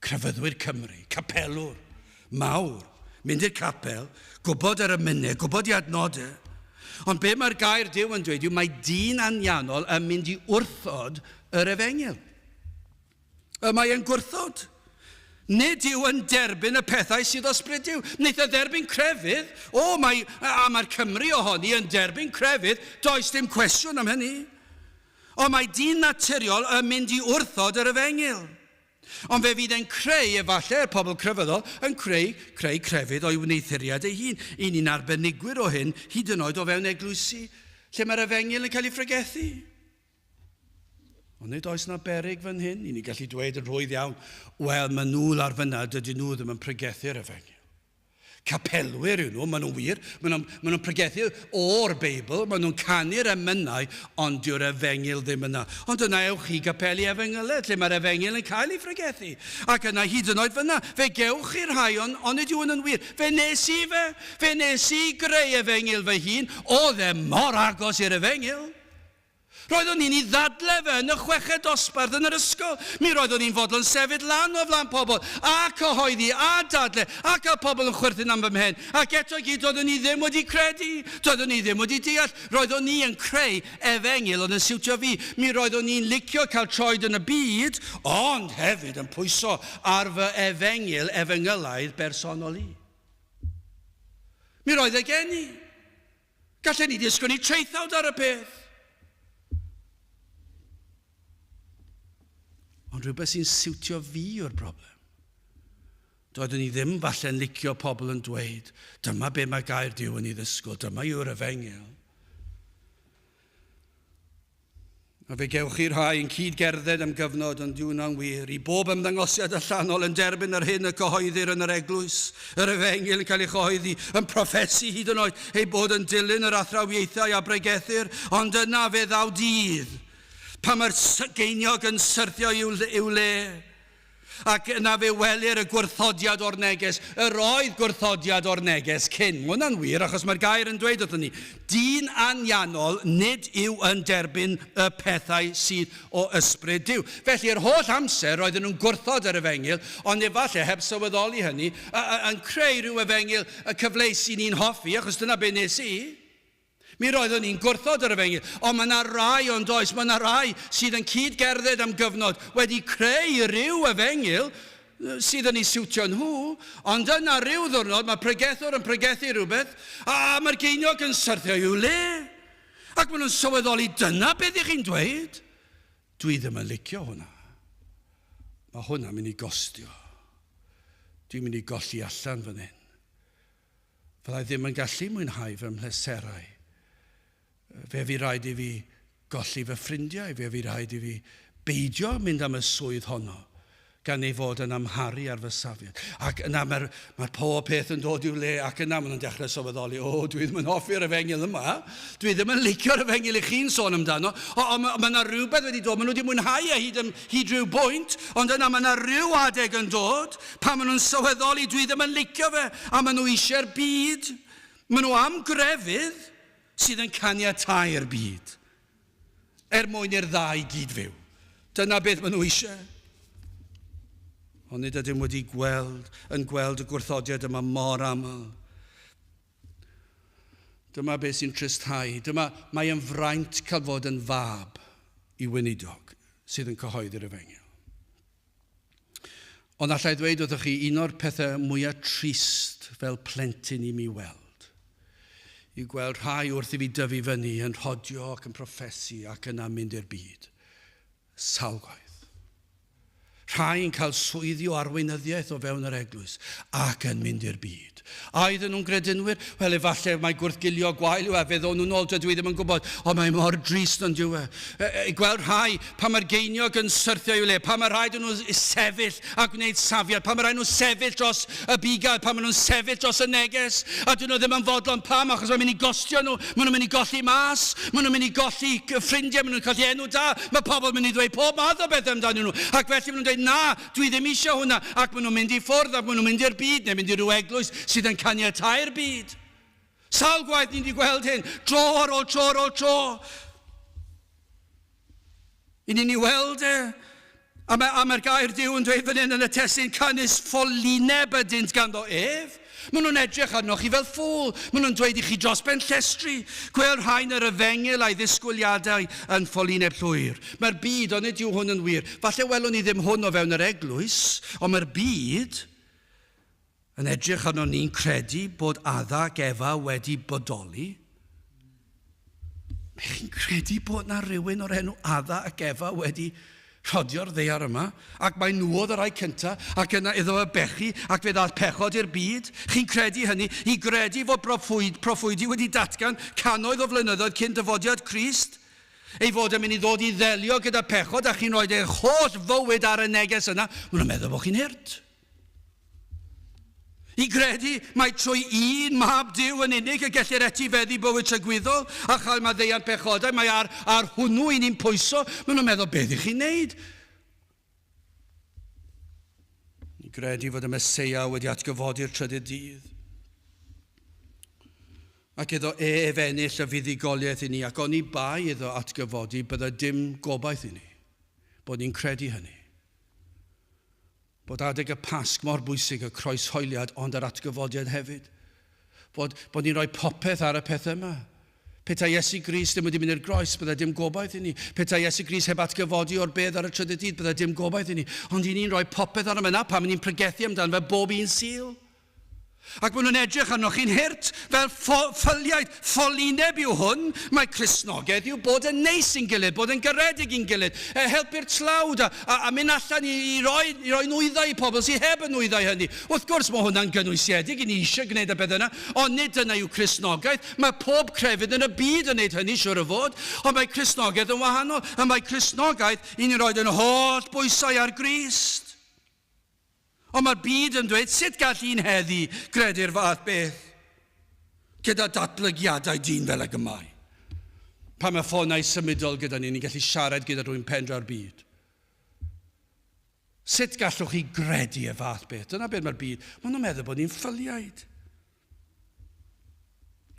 Cymru, capelwr, mawr, mynd i'r capel, gwybod yr emynau, gwybod i adnodau. Ond be mae'r gair Duw yn dweud yw mae Dyn Anianol yn mynd i wrthod yr efengyl. Mae e'n gwrthod. Nid yw yn derbyn y pethau sydd o ysbryd Duw. Wneith y derbyn crefydd, mae'r Cymru ohoni yn derbyn crefydd, does dim cwestiwn am hynny. Ond mae dyn naturiol yn mynd i wrthod yr efengyl. Ond fe fydd e'n creu, efallai, pobl crefyddol, yn creu crefydd o'i wneithuriad ei hun. Un i'n arbenigwyr o hyn, hyd yn oed o fewn eglwysi, lle mae'r efengyl yn cael ei ffregethu. Ond nid oes na beryg fan hyn, i ni gallu dweud yn rhwydd iawn, wel, maen nhw ar fyna, dydyn nhw ddim yn pregethu'r efengyl. Capelwyr yw nhw, maen nhw'n wir, maen nhw'n pregethu o'r Beibl, maen nhw'n canu'r emynau, ond dyw'r efengyl ddim yna. Ond yna ewch chi gapelu efengylau, lle mae'r efengyl yn cael ei ffregethu. Ac yna hyd yn oed fyna, fe gewch i'r rhai, ond nid yw yn wir. Fe nes i greu efengyl fy hun, oedd e mor agos i'r efengyl. Roeddwn ni'n ei ddadle fe yn y chweched dosbarth yn yr ysgol. Mi roeddwn ni'n fodlon sefyll lan o flaen pobl, a cyhoeddi, a dadle, a cael pobl yn chwerthin am fy mhen. Ac eto gyd, doeddwn ni ddim wedi credu, doeddwn ni ddim wedi deall. Roeddwn ni yn creu efengyl ond yn siwtio fi. Mi roeddwn ni'n licio cael troed yn y byd, ond hefyd yn pwyso ar fy efengylaidd bersonol i. Mi roedd e gen i. Gallen ni ddisgwyl ni treithawd ar y peth. Ond rhywbeth sy'n siwtio fi yw'r broblem. Doeddwn ni ddim falle'n licio pobl yn dweud, dyma be mae gair Duw yn ei ddysgol, dyma yw'r efengyl. A fe gewch chi'r rhai yn cyd-gerdded am gyfnod yn diwn o'n wir, i bob ymddangosiad allanol yn derbyn yr hyn y cyhoeddir yn yr eglwys, yr efengyl yn cael ei chyhoeddi, yn proffesi hyd yn oed ei bod yn dilyn yr athrawiaethau a bregethur, ond yna fe ddaw dydd. Pa mae'r geiniog yn syrthio i'w le. Ac yna fe welir y gwrthodiad o'r neges, yr oedd gwrthodiad o'r neges cyn. Mae hwnna'n wir, achos mae'r gair yn dweud wrthyn ni. Dyn Anianol nid yw yn derbyn y pethau sydd o ysbryd Duw. Felly, yr holl amser roedden nhw'n gwrthod yr efengyl, ond efallai heb sylweddoli hynny, yn creu rhyw efengyl y cyfleus i ni'n hoffi, achos dyna be nes i. Mi roeddwn ni'n gwrthod yr efengyl, ond mae yna rai ond oes, mae yna rai sydd yn cyd-gerdded am gyfnod wedi creu rhyw efengyl sydd yn ei siwtio nhw, ond yna rhyw ddwrnod mae pregethwr yn pregethu rhywbeth, a mae'r geiniog yn syrthio i'w le. Ac maen nhw'n sylweddoli, dyna beth i chi'n dweud. Dwi ddim yn licio hwnna. Mae hwnna'n mynd i gostio. Dwi'n mynd i golli allan fan hyn. Fyddai ddim yn gallu mwynhau fy mhleserau. Fe fi rhaid i fi golli fy ffrindiau, fe fi rhaid i fi beidio mynd am y swydd honno, gan ei fod yn amharu ar fy safiad. Ac yna mae'r pob peth yn dod i'w le, ac yna maen nhw'n dechrau sylweddoli, dwi ddim yn hoffi'r efengyl yma, dwi ddim yn licio'r efengyl i chi'n sôn amdano, mae yna rhywbeth wedi dod, maen nhw wedi mwynhau hyd rhyw bwynt, ond yna mae yna rhyw adeg yn dod, pan maen nhw'n sylweddoli, dwi ddim yn licio fe, a maen nhw eisiau'r byd, maen nhw am grefydd, sydd yn caniatáu'r byd, mwyn i'r ddau gyd fyw. Dyna beth maen nhw eisiau. Ond nid ydym wedi gweld y gwrthodiad yma mor aml. Dyma beth sy'n tristau. Mae yn fraint cael fod yn fab i weinidog sydd yn cyhoeddi'r efengyl. Ond allai ddweud wrthych chi, un o'r pethau mwyaf trist fel plentyn i mi weld. I gweld rhai wrth i fi dyfu fyny yn rhodio ac yn proffesu ac yna mynd i'r byd. Salwaith. Rhai yn cael swyddi o arweinyddiaeth o fewn yr eglwys ac yn mynd i'r byd. A iddyn nhw'n gredinwyr? Wel, efallai mae gwrthgilio gwael yw fe ddo nhw'n ôl, dydw i ddim yn gwybod, ond mae mor drist yn diwe. Gweld rhai, pa mae'r geiniog yn syrthio i'w le, pa mae rhaid nhw sefyll a gwneud safiad, pa mae rhaid nhw sefyll dros y bigad, pa mae nhw'n sefyll dros y neges, a dyn nhw ddim yn fodlon pam, achos mae'n mynd i gostio nhw, maen nhw'n mynd i golli mas, maen nhw'n mynd i golli ffrindiau, maen nhw'n colli enw da, mae pobl yn mynd i ddweud pob math o beth amdanyn nhw, ac felly maen nhw'n dweud, na, dwi ddim eisiau hwnna, ac maen nhw'n mynd i ffwrdd, ac maen nhw'n mynd i'r byd, neu mynd i ryw eglwys sydd yn caniatau'r byd. Sawl gwaith ni wedi gweld hyn, tro ar ôl tro ar ôl tro. I ni'n ei weld e. A mae'r gair Duw yn dweud fan hyn yn y testun, cynnes ffolineb ydynt ganddo ef. Maen nhw'n edrych arnoch chi fel ffôl. Maen nhw'n dweud i chi dros ben llestri. Gweld rhain yr efengil a'i ddisgwyliadau yn ffolineb llwyr. Mae'r byd, ond nid yw hwn yn wir. Falle welwn ni ddim hwn o fewn yr eglwys, ond mae'r byd yn edrych arno ni'n credu bod adda ac Efa wedi bodoli. Chi'n credu bod na rhywun o'r enw adda ac Efa wedi rhodio'r ddaear yma, ac mae nhw oedd y rai cynta, ac yna iddo y bechu, ac fe ddaeth pechod i'r byd. Chi'n credu hynny? I gredu fod proffwydi wedi datgan cannoedd o flynyddoedd cyn dyfodiad Crist, ei fod yn mynd i ddod i ddelio gyda pechod, a chi'n rhoi eich holl fywyd ar y neges yna, maen nhw'n meddwl bod chi'n hirt. I gredu mae trwy un mab Duw yn unig y gellir etifeddu bywyd trygwyddol a chael maddeuant pechodau, mae ar hwnnw i ni'n pwyso, maen nhw'n meddwl beth i chi'n neud. I gredu fod y Meseia wedi atgyfodi'r trydydd dydd. Ac iddo efennill y fuddugoliaeth i ni, ac oni bai iddo atgyfodi, bydda dim gobaith i ni, bod ni'n credu hynny. Bod adeg y Pasg mor bwysig y croeshoeliad, ond yr atgyfodiad hefyd. Bod ni'n rhoi popeth ar y peth yma. Petai Iesu Grist ddim wedi mynd i'r groes, bydda dim gobaith i ni. Petai Iesu Grist heb atgyfodi o'r bedd ar y trydydd dydd, bydda dim gobaith i ni. Ond i ni'n rhoi popeth ar yma pan ni'n pregethu amdano fe bob un sul. Ac maen nhw'n edrych arnoch chi'n hirt fel ffyliaid, ffolineb yw hwn. Mae Cristnogaeth yw bod yn neis i'n gilydd, bod yn garedig i'n gilydd, helpu'r tlawd a mynd allan i roi nwyddau i pobl sydd heb y nwyddau hynny. Wrth gwrs mae hwnna'n gynwysiedig, i ni eisiau gwneud y beth yna, ond nid yna yw Cristnogaeth. Mae pob crefydd yn y byd yn gwneud hynny, siwr o fod, ond mae Cristnogaeth yn wahanol, a mae Cristnogaeth i ni'n rhoi yn holl bwysau ar Grist. Ond mae'r byd yn dweud, sut gall un heddi credu'r fath beth gyda datblygiadau dyn fel y gymau? Pa mae ffonau symudol gyda ni'n gallu siarad gyda rhywun pendra'r byd. Sut gallwch chi gredu y fath beth? Dyna beth mae'r byd. Maen nhw'n meddwl bod ni'n ffyliaid.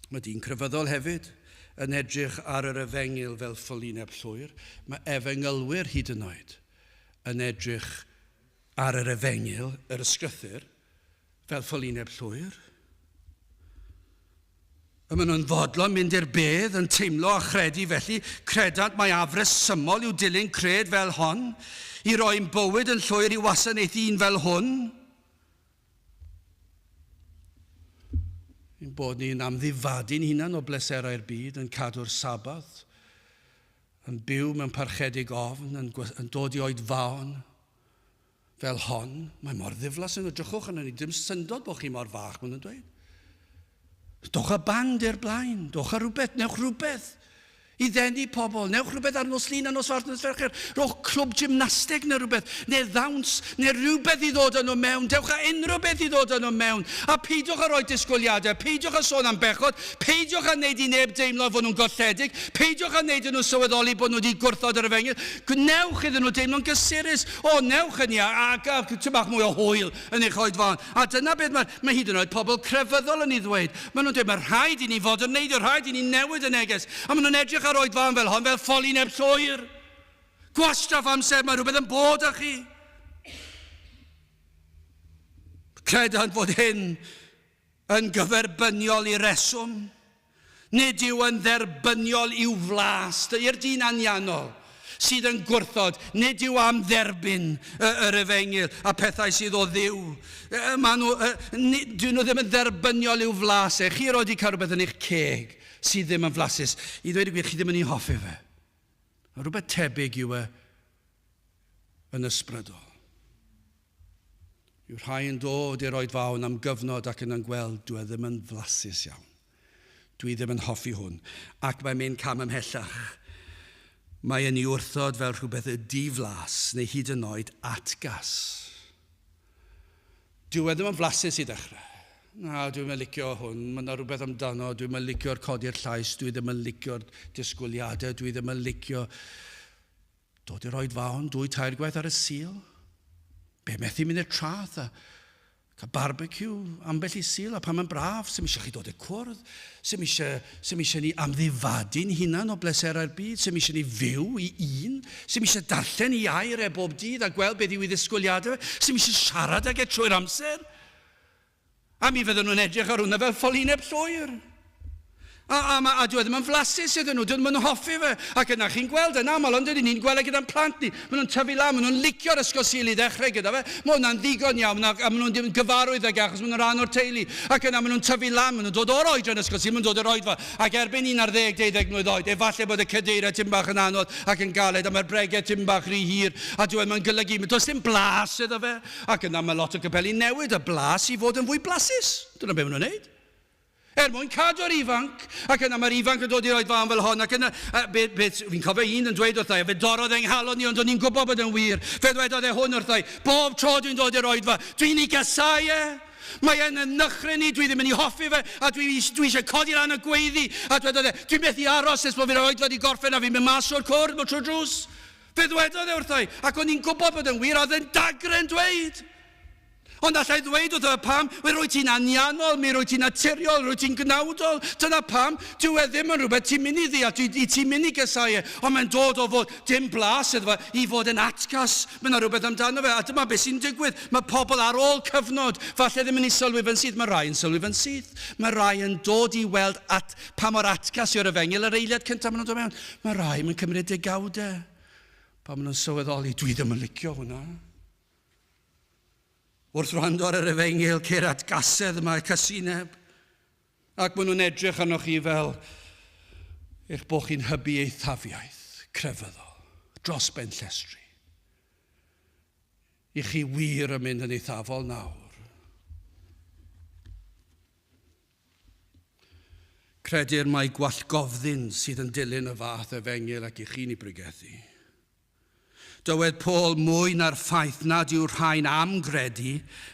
Mae dyn crefyddol hefyd yn edrych ar yr efengil fel ffylineb llwyr. Mae efengylwyr hyd yn oed yn edrych ar yr efengil, yr ysgrythyr, fel ffylineb llwyr. A maen nhw'n fodlon mynd i'r bedd yn teimlo a chredu felly, credant mae afres symol i'w dilyn cred fel hon, i roi'n bywyd yn llwyr i wasanaethu un fel hwn. Ein bod ni'n amddifadu'n hunan o bleserau'r byd, yn cadw'r sabath, yn byw mewn parchedig ofn, yn dod i oed fawn, fel hon, mae mor ddiflas yn edrychwch yna ni, dim syndod bod chi mor fach, maen nhw'n dweud. Dwch a band i'r blaen, dwch a rhywbeth, newch rhywbeth i ddenu pobl, newch rhywbeth ar nos lun a nos fart nos fercher, rhowch clwb gymnasteg neu rhywbeth, neu ddawns, neu rhywbeth i ddod yn nhw mewn, dewch a unrhyw beth i ddod yn nhw mewn, a peidiwch a roi disgwyliadau, peidiwch a sôn am bechod, peidiwch a wneud i neb deimlo fod nhw'n golledig, peidiwch a wneud i nhw sylweddoli bod nhw wedi gwrthod yr efengil, newch iddyn nhw deimlo'n gysurus, newch yn ia, a tymach mwy o hwyl yn eich oedfan. A dyna beth mae hyd yn oed pobl crefyddol yn ei ddweud. Maen nhw'n dweud, mae rhaid i ni fod yn neud, rhaid i ni newid y neges, a maen nhw'n edrych ar oedfan fel hon, fel ffolineb llwyr. Gwastraff amser, mae rhywbeth yn bod â chi. Credant fod hyn yn gyferbyniol i reswm, nid yw yn dderbyniol i'w flas, i'r Dyn Anianol, sydd yn gwrthod, nid yw am dderbyn yr efengil a pethau sydd o ddiw. Dyn nhw ddim yn dderbyniol i'w flas e. Chi roed i cael rhywbeth yn eich ceg sydd ddim yn flasus. I ddweud y gwir, chi ddim yn ei hoffi fe. Rhywbeth tebyg yw e yn ysbrydol. Yw rhai yn dod i'r oedfawn am gyfnod ac yn gweld dwi ddim yn flasus iawn. Dwi ddim yn hoffi hwn. Ac mae'n mynd cam ymhellach. Mae yn ei wrthod fel rhywbeth y diflas neu hyd yn oed atgas. Dwi ddim yn flasus i ddechrau. Na, dwi'n yn licio hwn. Mae yna rhywbeth amdano. Dwi'n yn licio'r codi'r llais. Dwi ddim yn licio'r disgwyliadau. Dwi ddim yn licio dod i'r oedfawn 2-3 gwaith ar y sil. Be methu mynd i'r traeth a cael barbecue ambell i sil a pan mae'n braf, sy'n eisiau chi dod i'r cwrdd, sy'n eisiau ni amddifadu'n hunan o bleserau'r byd, sy'n eisiau ni fyw i un, sy'n eisiau darllen i air bob dydd a gweld beth yw ei ddisgwyliadau, sy'n eisiau siarad ag trwy'r amser. A mi fydden nhw'n edrych ar hwnna fel ffolineb llwyr. A dwi ddim yn flasus iddyn nhw, dwi ddim yn hoffi fe. Ac yna chi'n gweld yna, ond dyn ni'n gweld gyda'n plant ni. Maen nhw'n tyfu lan, maen nhw'n licio'r ysgol i ddechrau gyda fe. Mae hwnna'n ddigon iawn, a maen nhw'n gyfarwydd ag achos maen nhw'n rhan o'r teulu. Ac yna maen nhw'n tyfu lan, maen nhw'n dod o'r oedran ysgol maen nhw'n dod o'r oedfa. Ac erbyn 11-12 mlwydd oed, efallai bod y cadeiriau tym bach yn anodd ac yn galed, a mae'r bregeth tym bach rhy hir, a dwi ddim yn golygu, does dim blas iddo fe. Ac yna mae lot o capeli newid, y blas i fod yn fwy blasus. Dyna be maen nhw'n neud. Mwyn cadw'r ifanc, ac yna mae'r ifanc yn dod i'r oedfa'n fel hon, ac yna, fi'n cofio un yn dweud wrthai, fe dorodd e'n nghalon ni, ond o'n i'n gwybod bod yn wir. Fe ddwedodd hwn wrthai, bob tro dwi'n dod i'r oedfa, dwi'n ei gasau e. Mae e'n nychrau ni, dwi ddim yn ei hoffi fe, a dwi eisiau codi lan y gweiddi, a dwi'n methu aros nes bod fi'r oedfa di gorffen a fi'n mynd mas o'r cwrdd, mae tro drws. Fe ddwedodd wrthai, ac o'n i'n gwybod bod yn wir, a oedd e'n dagren dweud. Ond allai ddweud wrtho pam, rwy ti'n anianol, rwy ti'n naturiol, rwy ti'n gnawdol. Dyna pam, dwi ddim yn rhywbeth ti'n mynd i ddeall, ti'n mynd i gysau e. Ond mae'n dod o fod dim blas iddo fe, i fod yn atgas. Mae yna rhywbeth amdano fe, a dyma beth sy'n digwydd. Mae pobl ar ôl cyfnod, falle ddim yn ei sylwi fy'n syth, mae rai yn sylwi fy'n syth. Mae rai yn dod i weld pa mor atgas yw'r efengil, yr eiliad cyntaf maen nhw'n dod mewn. Mae rai yn cymryd degawdau. Pa maen nhw'n sylweddoli, dwi ddim yn licio hwnna. Wrth wrando ar yr efengil, ceir atgasedd yma, cysineb. Ac maen nhw'n edrych arnoch chi fel eich bod chi'n hybu eithafiaeth crefyddol, dros ben llestri. I chi wir yn mynd yn eithafol nawr. Credir mai gwallgofddyn sydd yn dilyn y fath efengil ac i chi'n ei bregethu. Dywed Paul mwy na'r ffaith nad yw'r rhain amgredu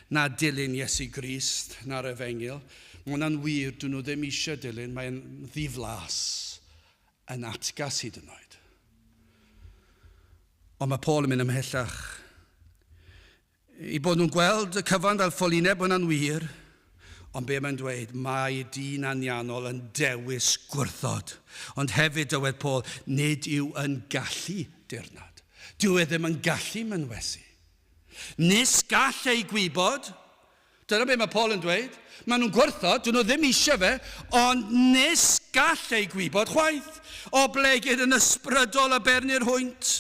na dilyn Iesu Grist na'r efengil. Mae hwnna'n wir, dyn nhw ddim eisiau dilyn, mae'n ddiflas yn atgas hyd yn oed. Ond mae Paul yn mynd ymhellach. I bod nhw'n gweld y cyfan fel ffolineb, hwnna'n wir, ond be mae'n dweud, mae Dyn Anianol yn dewis gwrthod. Ond hefyd, dywed Paul, nid yw yn gallu dirnad. Dwi ddim yn gallu mynwesu. Nis gall ei gwybod, dyna be mae Paul yn dweud, maen nhw'n gwrthod, dyn nhw ddim eisiau fe, ond nis gall ei gwybod chwaith, o blegyd yn ysbrydol a berni'r hwynt.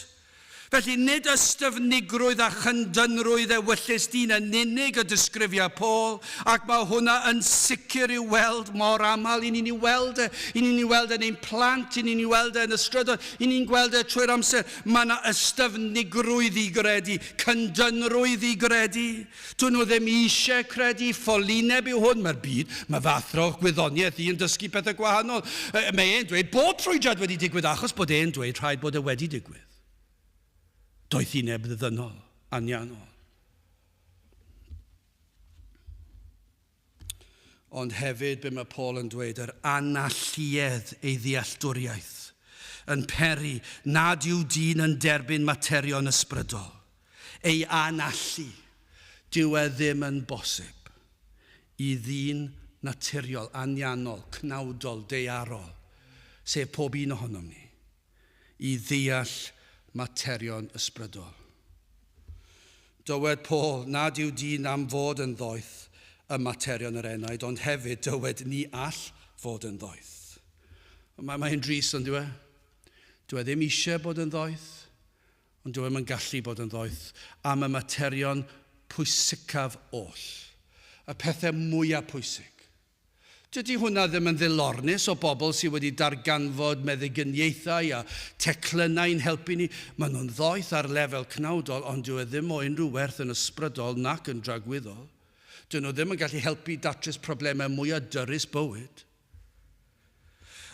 Felly nid ystyfnigrwydd a chyndynrwydd ewyllus dyn yn unig y disgrifio Paul, ac mae hwnna yn sicr i'w weld mor aml. I ni'n ei weld yn ein plant, i ni'n ei weld yn ysbrydol, i ni'n gweld trwy'r amser. Mae yna ystyfnigrwydd i gredu, cyndynrwydd i gredu. Dyn nhw ddim eisiau credu, ffolineb yw hwn. Mae'r byd, mae fathro gwyddoniaeth i yn dysgu pethau gwahanol. Mae e'n dweud bod trwydiad wedi digwydd achos bod e'n dweud rhaid bod e wedi digwydd. Doedd hi'n ddynol, anianol. Ond hefyd be mae Paul yn dweud, yr analluedd ei ddealltwriaeth yn peri nad yw dyn yn derbyn materion ysbrydol. Ei anallu, dyw e ddim yn bosib i ddyn naturiol, anianol, cnawdol, daearol, sef pob un ohonom ni, i ddeall materion ysbrydol. Dywed Paul, nad yw dyn am fod yn ddoeth y materion yr enaid, ond hefyd dywed ni all fod yn ddoeth. Mae'n dris ond dwi e. Dwi e ddim eisiau bod yn ddoeth, ond dwi ddim yn gallu bod yn ddoeth am y materion pwysicaf oll. Y pethau mwyaf pwysig. Dydy hwnna ddim yn ddilornus o bobl sydd wedi darganfod meddygyniaethau a teclynnau'n helpu ni. Maen nhw'n ddoeth ar lefel cnawdol, ond dyw e ddim o unrhyw werth yn ysbrydol nac yn dragwyddol. Dyn nhw ddim yn gallu helpu datrys problemau mwyaf dyrys bywyd.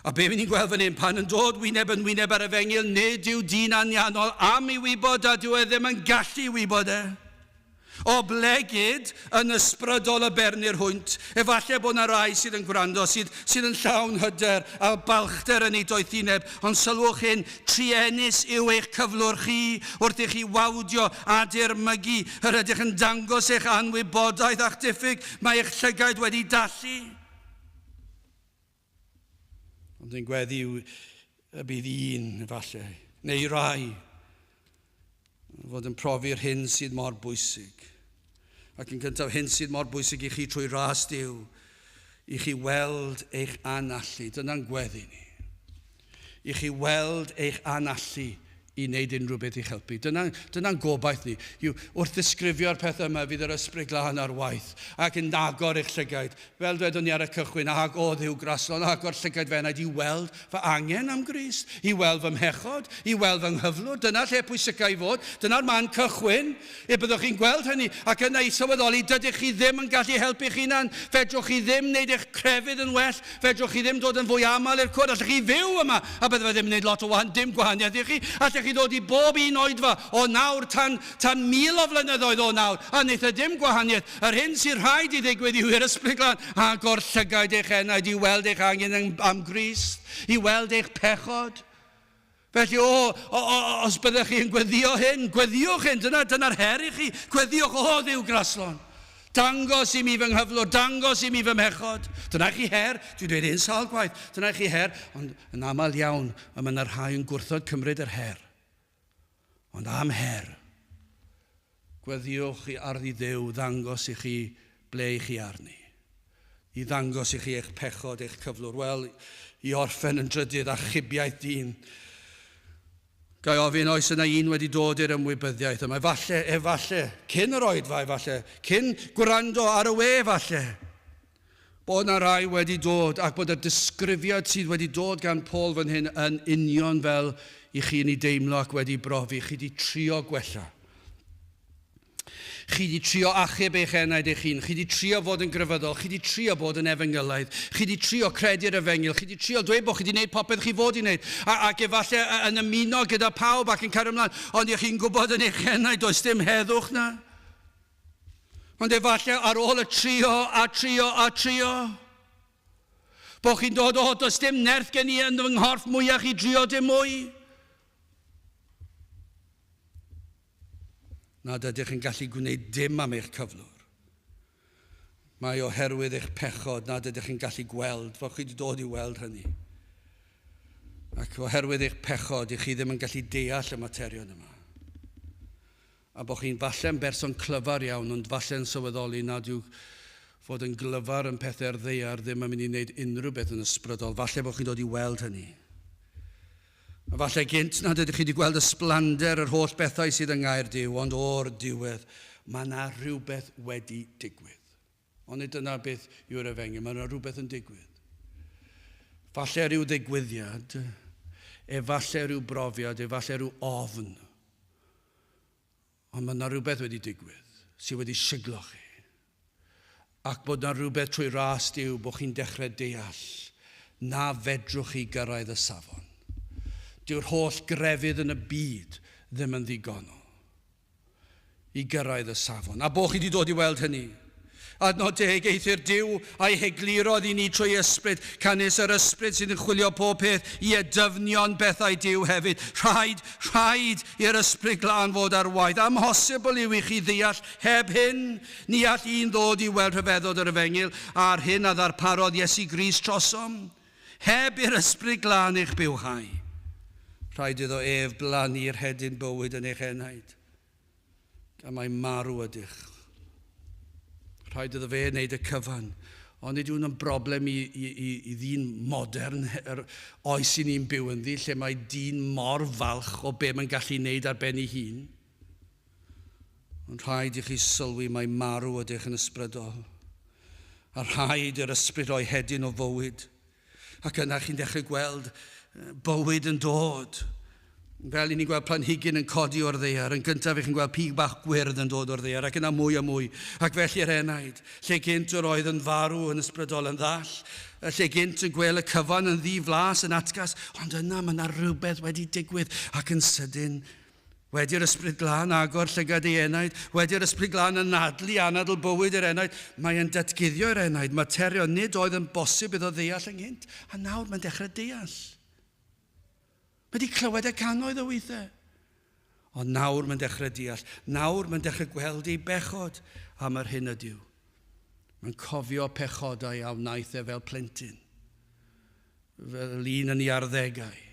A be fi'n ni'n gweld fan hyn, pan yn dod wyneb yn wyneb ar y fengil, nid yw Dyn Anianol am ei wybod a dyw e ddim yn gallu wybod e. O blegyd yn ysbrydol y bernir hwynt, efallai bod yna rai sydd yn gwrando, sydd yn llawn hyder a balchder yn ei doethineb, ond sylwch hyn, trienus yw eich cyflwr chi wrth i chi wawdio a dirmygu, yr ydych yn dangos eich anwybodaeth a'ch diffyg, mae eich llygaid wedi dallu. Ond yn gweddi y bydd un, efallai, neu rai, fod yn profi'r hyn sydd mor bwysig. Ac yn gyntaf, hyn sydd mor bwysig i chi trwy ras Duw, i chi weld eich anallu. Dyna'n gweddi ni. I chi weld eich anallu i wneud unrhyw beth i'ch helpu. Dyna'n gobaith ni. Wrth ddisgrifio'r pethau yma, fydd yr ysbryd glân ar waith ac yn agor eich llygaid. Fel dwedwn ni ar y cychwyn, ag o Dduw graslon, agor llygaid fenaid i weld fy angen am Grist, i weld fy mhechod, i weld fy nghyflwr. Dyna lle pwysicau i fod. Dyna'r man cychwyn. Byddwch chi'n gweld hynny ac yna i sylweddoli, dydych chi ddim yn gallu helpu'ch hunan. Fedrwch chi ddim wneud eich crefydd yn well. Fedrwch chi ddim dod yn fwy aml i'r cwrdd. Allwch chi fyw yma a byddwch chi ddim yn wneud lot o dim gwahaniaeth i chi. Allwch chi ddod i bob un oedfa o nawr tan 1000 o flynyddoedd o nawr, a wneith dim gwahaniaeth. Yr hyn sy'n rhaid i ddigwydd i'w ysbryd glân, agor llygaid eich enaid i weld eich angen am Grist, i weld eich pechod. Felly, os byddwch chi'n gweddio hyn, gweddiwch hyn, dyna'r her i chi, gweddiwch o Dduw graslon. Dangos i mi fy nghyflwr, dangos i mi fy mechod. Dyna chi her, dwi'n dweud un sawl gwaith, dyna chi her, ond yn aml iawn, mae yna rhai yn gwrthod cymryd yr her. Ond am her, gweddiwch i arddi Dduw, ddangos i chi ble i chi arni. I ddangos i chi eich pechod, eich cyflwr. Wel, i orffen yn drydydd a chybiaeth dyn. Gai ofyn oes yna un wedi dod i'r ymwybyddiaeth yma. Efallai, cyn yr oedfa, efallai, cyn gwrando ar y we, efallai. Bod yna rai wedi dod ac bod y disgrifiad sydd wedi dod gan Paul fan hyn yn union fel i chi yn ei deimlo ac wedi brofi. Chi wedi trio gwella. Chi wedi trio achub eich enaid eich hun. Chi wedi trio fod yn grefyddol. Chi wedi trio bod yn efengylaidd. Chi wedi trio credu'r efengil. Chi wedi trio dweud bod chi wedi gwneud popeth chi fod i wneud. Ac efallai yn ymuno gyda pawb ac yn cario ymlaen. Ond chi'n gwybod yn eich enaid does dim heddwch na. Ond efallai ar ôl y trio a trio a trio. Bod chi'n dod o does dim nerth gen i yn fy nghorff mwyach i drio dim mwy. Nad ydych chi'n gallu gwneud dim am eich cyflwr. Mae oherwydd eich pechod nad ydych chi'n gallu gweld, fod chi wedi dod i weld hynny. Ac oherwydd eich pechod, chi ddim yn gallu deall y materion yma. A bod chi'n falle'n berson clyfar iawn, ond falle'n sylweddoli nad yw fod yn glyfar yn pethau'r ddeiar ddim yn mynd i wneud unrhyw beth yn ysbrydol. Falle bod chi'n dod i weld hynny. A falle gynt nad ydych chi wedi gweld ysblander yr holl bethau sydd yng Ngaer Duw, ond o'r diwedd, mae yna rhywbeth wedi digwydd. Ond nid dyna beth yw'r efengil, mae yna rhywbeth yn digwydd. Falle rhyw ddigwyddiad, efallai rhyw brofiad, efallai rhyw ofn. Ond mae yna rhywbeth wedi digwydd, sydd wedi siglo chi. Ac bod yna rhywbeth trwy ras Duw bod chi'n dechrau deall, na fedrwch chi gyrraedd y safon. Dyw'r holl grefydd yn y byd ddim yn ddigonol i gyrraedd y safon. A bod chi wedi dod i weld hynny. Adnod 10, eithir Duw a'i heglurodd i ni trwy ysbryd, canis yr ysbryd sydd yn chwilio pob peth i edyfnion bethau Duw hefyd. Rhaid i'r ysbryd glân fod ar waith. Amhosibl yw i chi ddeall heb hyn. Ni all un ddod i weld rhyfeddod yr efengil a'r hyn a ddarparodd Iesu Grist trosom. Heb i'r ysbryd glân eich bywhau. Rhaid iddo ef blannu'r hedyn bywyd yn eich enaid. Gan mae marw ydych. Rhaid iddo fe wneud y cyfan. Ond nid yw'n broblem i ddyn modern, oes i ni'n byw yn ddi, lle mae dyn mor falch o be mae'n gallu wneud ar ben ei hun. Ond rhaid i chi sylwi mae marw ydych yn ysbrydol. a rhaid i'r ysbryd o'i hedyn o fywyd. Ac yna chi'n dechrau gweld bywyd yn dod. Fel i ni'n gweld planhigyn yn codi o'r ddaear, yn gyntaf chi'n gweld pig bach gwyrdd yn dod o'r ddaear, ac yna mwy a mwy. Ac felly'r enaid, lle gynt yr oedd yn farw yn ysbrydol yn ddall, lle gynt yn gweld y cyfan yn ddiflas, yn atgas, ond yna mae yna rhywbeth wedi digwydd ac yn sydyn. Wedi'r ysbryd glân agor llygad ei enaid, wedi'r ysbryd glân yn nadlu anadl bywyd yr enaid, mae'n datguddio'r enaid, materio nid oedd yn bosib iddo ddeall ynghynt, a nawr mae'n dechrau deall. Mae wedi clywed y cannoedd o weithiau. Ond nawr mae'n dechrau deall. Nawr mae'n dechrau gweld ei bechod am yr hyn ydyw. Mae'n cofio pechodau a wnaeth e fel plentyn. Fel un yn ei arddegau.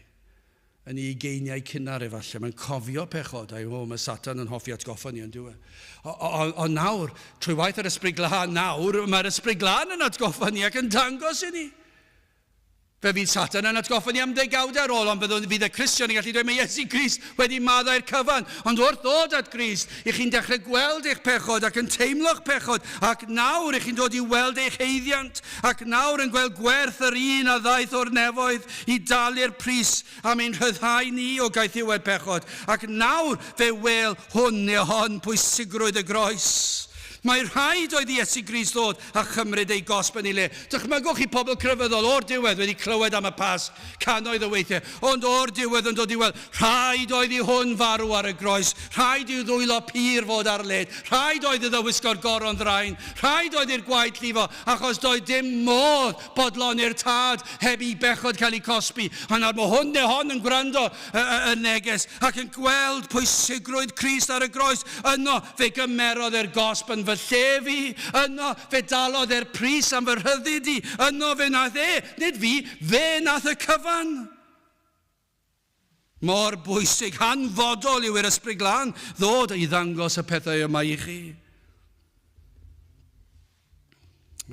Yn ei geiniau cynnar efallai. Mae'n cofio pechodau. Mae Satan yn hoffi atgoffa ni yn diwedd. Ond nawr, trwy waith yr ysbryd glân nawr, mae'r ysbryd glân yn atgoffa ni ac yn dangos i ni. Fe fydd Satan yn atgoffa ni am ddegawd ar ôl, ond fydd y Cristion yn gallu dweud, mae Iesu Grist wedi maddau'r cyfan. Ond wrth ddod at Grist, i chi'n dechrau gweld eich pechod ac yn teimlo'ch pechod, ac nawr i chi'n dod i weld eich heiddiant, ac nawr yn gweld gwerth yr un a ddaeth o'r nefoedd i dalu'r pris am ein rhyddhau ni o gaethiwed pechod. Ac nawr fe wel hwn neu hon pwysigrwydd y groes. Mae rhaid oedd Iesu Grist ddod a chymryd ei gosb yn ei le. Dychmygwch chi pobl crefyddol o'r diwedd wedi clywed am y pas cannoedd o weithiau. Ond o'r diwedd yn dod i weld, rhaid oedd i hwn farw ar y groes. Rhaid i'w ddwylo pur fod ar led. Rhaid oedd iddo wisgo'r goron ddraen. Rhaid oedd i'r gwaed llifo. Achos doedd dim modd bodlon i'r tad heb i bechod cael ei cosbi. Ond mae hwn neu hon yn gwrando y neges ac yn gweld pwysigrwydd Crist ar y groes. Yno fe gymerodd e'r gosb yn fy llefi, yno fe dalodd e'r pris am fy rhyddid i, yno fe nath nid fi, fe nath y cyfan. Mor bwysig, hanfodol yw yr ysbryd glân, ddod i ddangos y pethau yma i chi.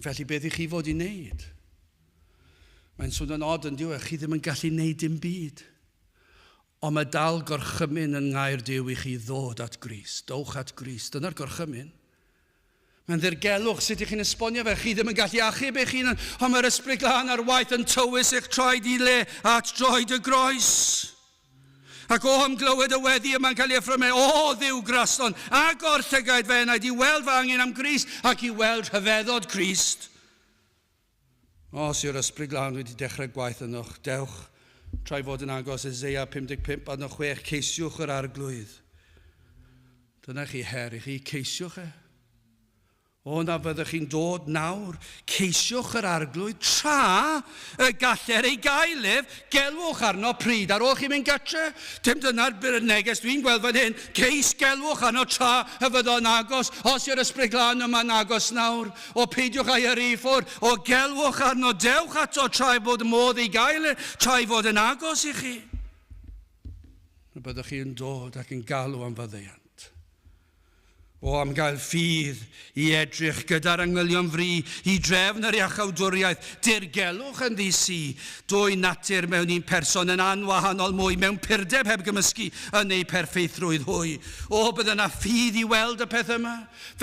Felly beth i chi fod i wneud? Mae'n swnio'n od yn diwedd, chi ddim yn gallu wneud dim byd. Ond mae dal gorchymyn yn Ngaerdyw i chi ddod at Grist, dowch at Grist, dyna'r gorchymyn. Mae'n ddirgelwch sut ych chi'n esbonio fe, chi ddim yn gallu achub eich hun, ond mae'r ysbryd glân ar waith yn tywys eich troed i le at droed y groes. Ac o am glywed y weddi yma'n cael ei effrymu, o ddiw graston, agor llygaid fe yna, i weld fy angen am Grist ac i weld rhyfeddod Crist. Os yw'r ysbryd glân wedi dechrau gwaith ynoch, dewch, trai fod yn agos Eseia 55 a 6, ceisiwch yr arglwydd. Dyna chi her i chi, ceisiwch e. O na fyddwch chi'n dod nawr, ceisiwch yr arglwydd tra y galler ei gaelef, gelwch arno pryd ar ôl chi'n mynd gatre. Dim dyna'r neges dwi'n gweld fan hyn, ceis gelwch arno tra y fyddo'n agos, os yw'r ysbryd glân yma'n agos nawr, o peidiwch a'i yrru ffwrdd, o gelwch arno, dewch ato tra i bod modd ei gaelef, tra i fod yn agos i chi. Byddwch chi'n dod ac yn galw am fyddeiant. O am gael ffydd i edrych gyda'r angylion fri i drefn yr iachawdwriaeth, dirgelwch yn ddisi, dwy natur mewn un person yn anwahanol mwy, mewn purdeb heb gymysgu yn ei perffeithrwydd hwy. O bydd yna ffydd i weld y peth yma,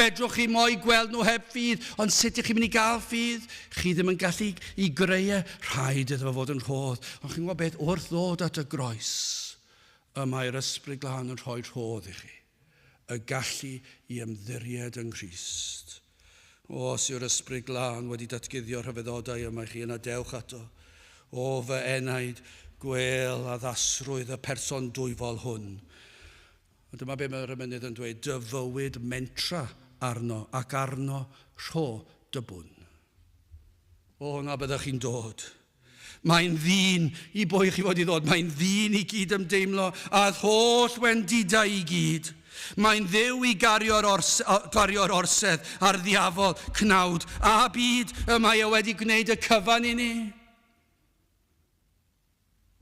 fedrwch chi moi gweld nhw heb ffydd, ond sut ych chi'n mynd i gael ffydd? Chi ddim yn gallu i greu, rhaid iddo fod yn rhodd. Ond chi'n gwybod beth, wrth ddod at y groes, mae'r ysbryd glân yn rhoi rhodd i chi. Y gallu i ymddiried yng Nghrist. O, os yw'r ysbryd glân wedi datguddio rhyfeddodau yma i chi yna dewch ato. O, fy enaid, gwel a ddasrwydd y person dwyfol hwn. A dyma be mae'r ymenydd yn dweud, dy fywyd mentra arno ac arno rho dy bwn. O, na byddwch chi'n dod. Mae'n ddyn i bwy chi fod i ddod. Mae'n ddyn i gyd ymdeimlo a'r holl wendidau i gyd. Mae'n dduw i gario'r orsedd a'r ddiafol, cnawd a byd y mae e wedi gwneud y cyfan i ni.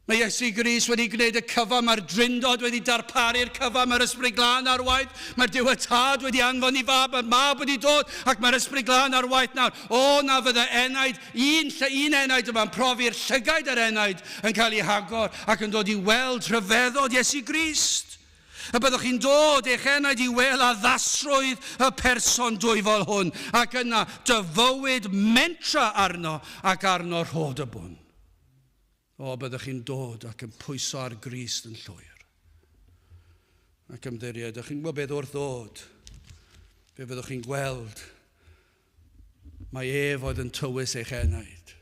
Mae Iesu Grist wedi gwneud y cyfan, mae'r drindod wedi darparu'r cyfan, mae'r ysbryd glân ar waith, mae'r diweddar wedi anfon i fab, mae'r mab wedi dod ac mae'r ysbryd glân ar waith nawr. O na fydda enaid, un enaid yma'n profi'r llygaid yr enaid yn cael ei hagor ac yn dod i weld rhyfeddod Iesu Grist. Y byddwch chi'n dod eich enaid i wel a ddasrwydd y person dwyfol hwn, ac yna dyfywyd mentra arno ac arno rhod y bwn. O, byddwch chi'n dod ac yn pwyso ar Grist yn llwyr. Ac ymddiried, ydych chi'n gwybod beth wrth ddod? Be fyddwch chi'n gweld? Mae ef oedd yn tywys eich enaid.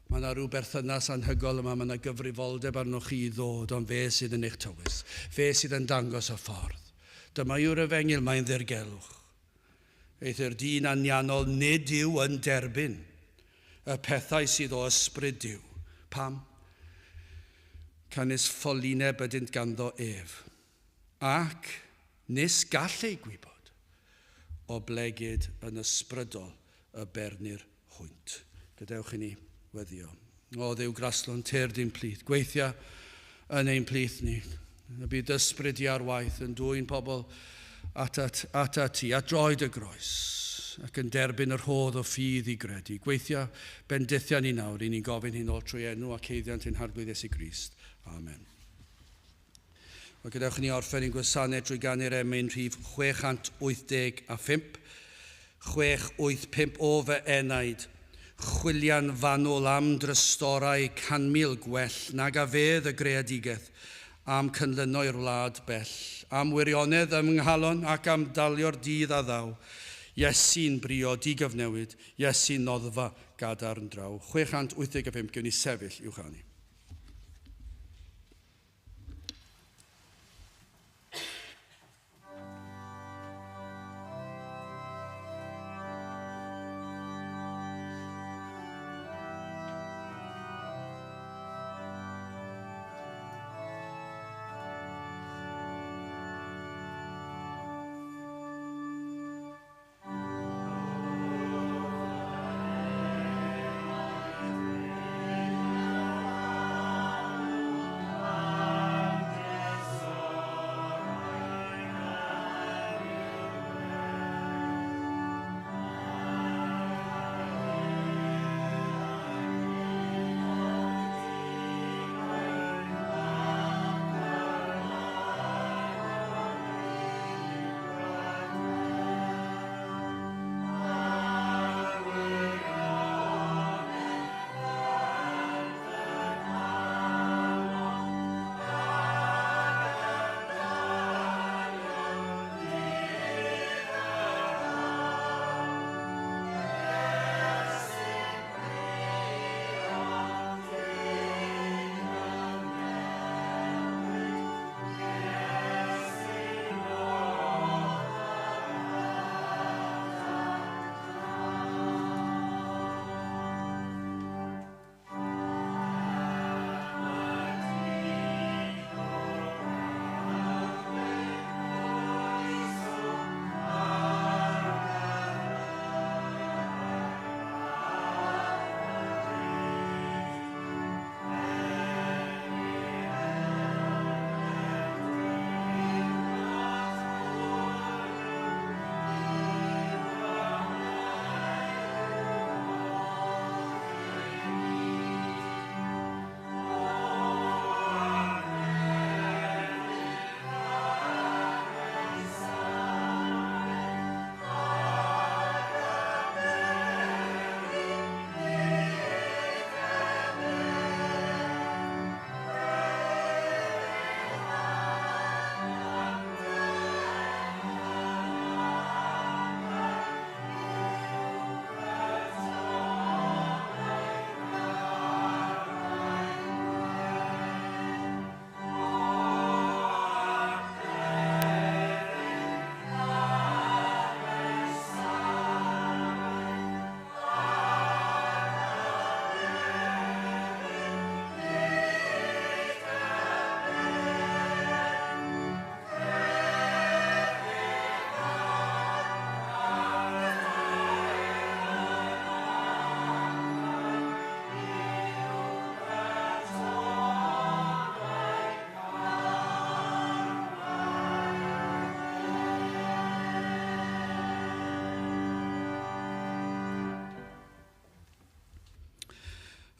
Mae yna rhyw berthynas anhygol yma, mae yna gyfrifoldeb arnoch chi i ddod, ond fe sydd yn eich tywys. Fe sydd yn dangos y ffordd. Dyma yw'r efengil mae'n ddirgelwch. Eithir Dyn Anianol nid yw yn derbyn y pethau sydd o ysbryd Duw. Pam? Canis ffolineb ydynt ganddo ef. Ac nes gall ei gwybod o blegyd yn ysbrydol y bernir hwynt. Gadewch i ni weddio. O Dduw graslon, ter di'n plith. Gweithia yn ein plith ni. Y bydd ysbryd i ar waith yn dwy'n pobl at ti, at droed y groes, ac yn derbyn yr hodd o ffydd i gredu. Gweithia bendithiau ni nawr, i ni'n gofyn hyn o trwy enw ac heiddiant ein harglwydd Iesu Grist. Amen. Mae gadewch ni orffen i'n gwasanaeth drwy ganu'r emyn rhif 685, 685 o fy enaid, chwilian fanwl am drystorau 100,000 gwell nag a fedd y greadigaeth am cynlyno'r wlad bell, am wirionedd ym nghalon ac am dalio'r dydd a ddaw. Iesu'n brio digyfnewid, Iesu'n noddfa gadarn draw. 685, gewn ni sefyll i'w chanu.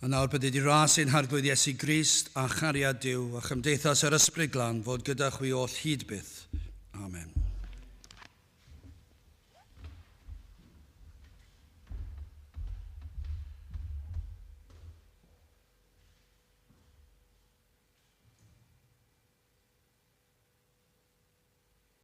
A nawr bydd wedi ras ein harglwydd Iesu Grist a chariad Duw a chymdeithas yr ysbryd glân fod gyda chwi oll hyd byth.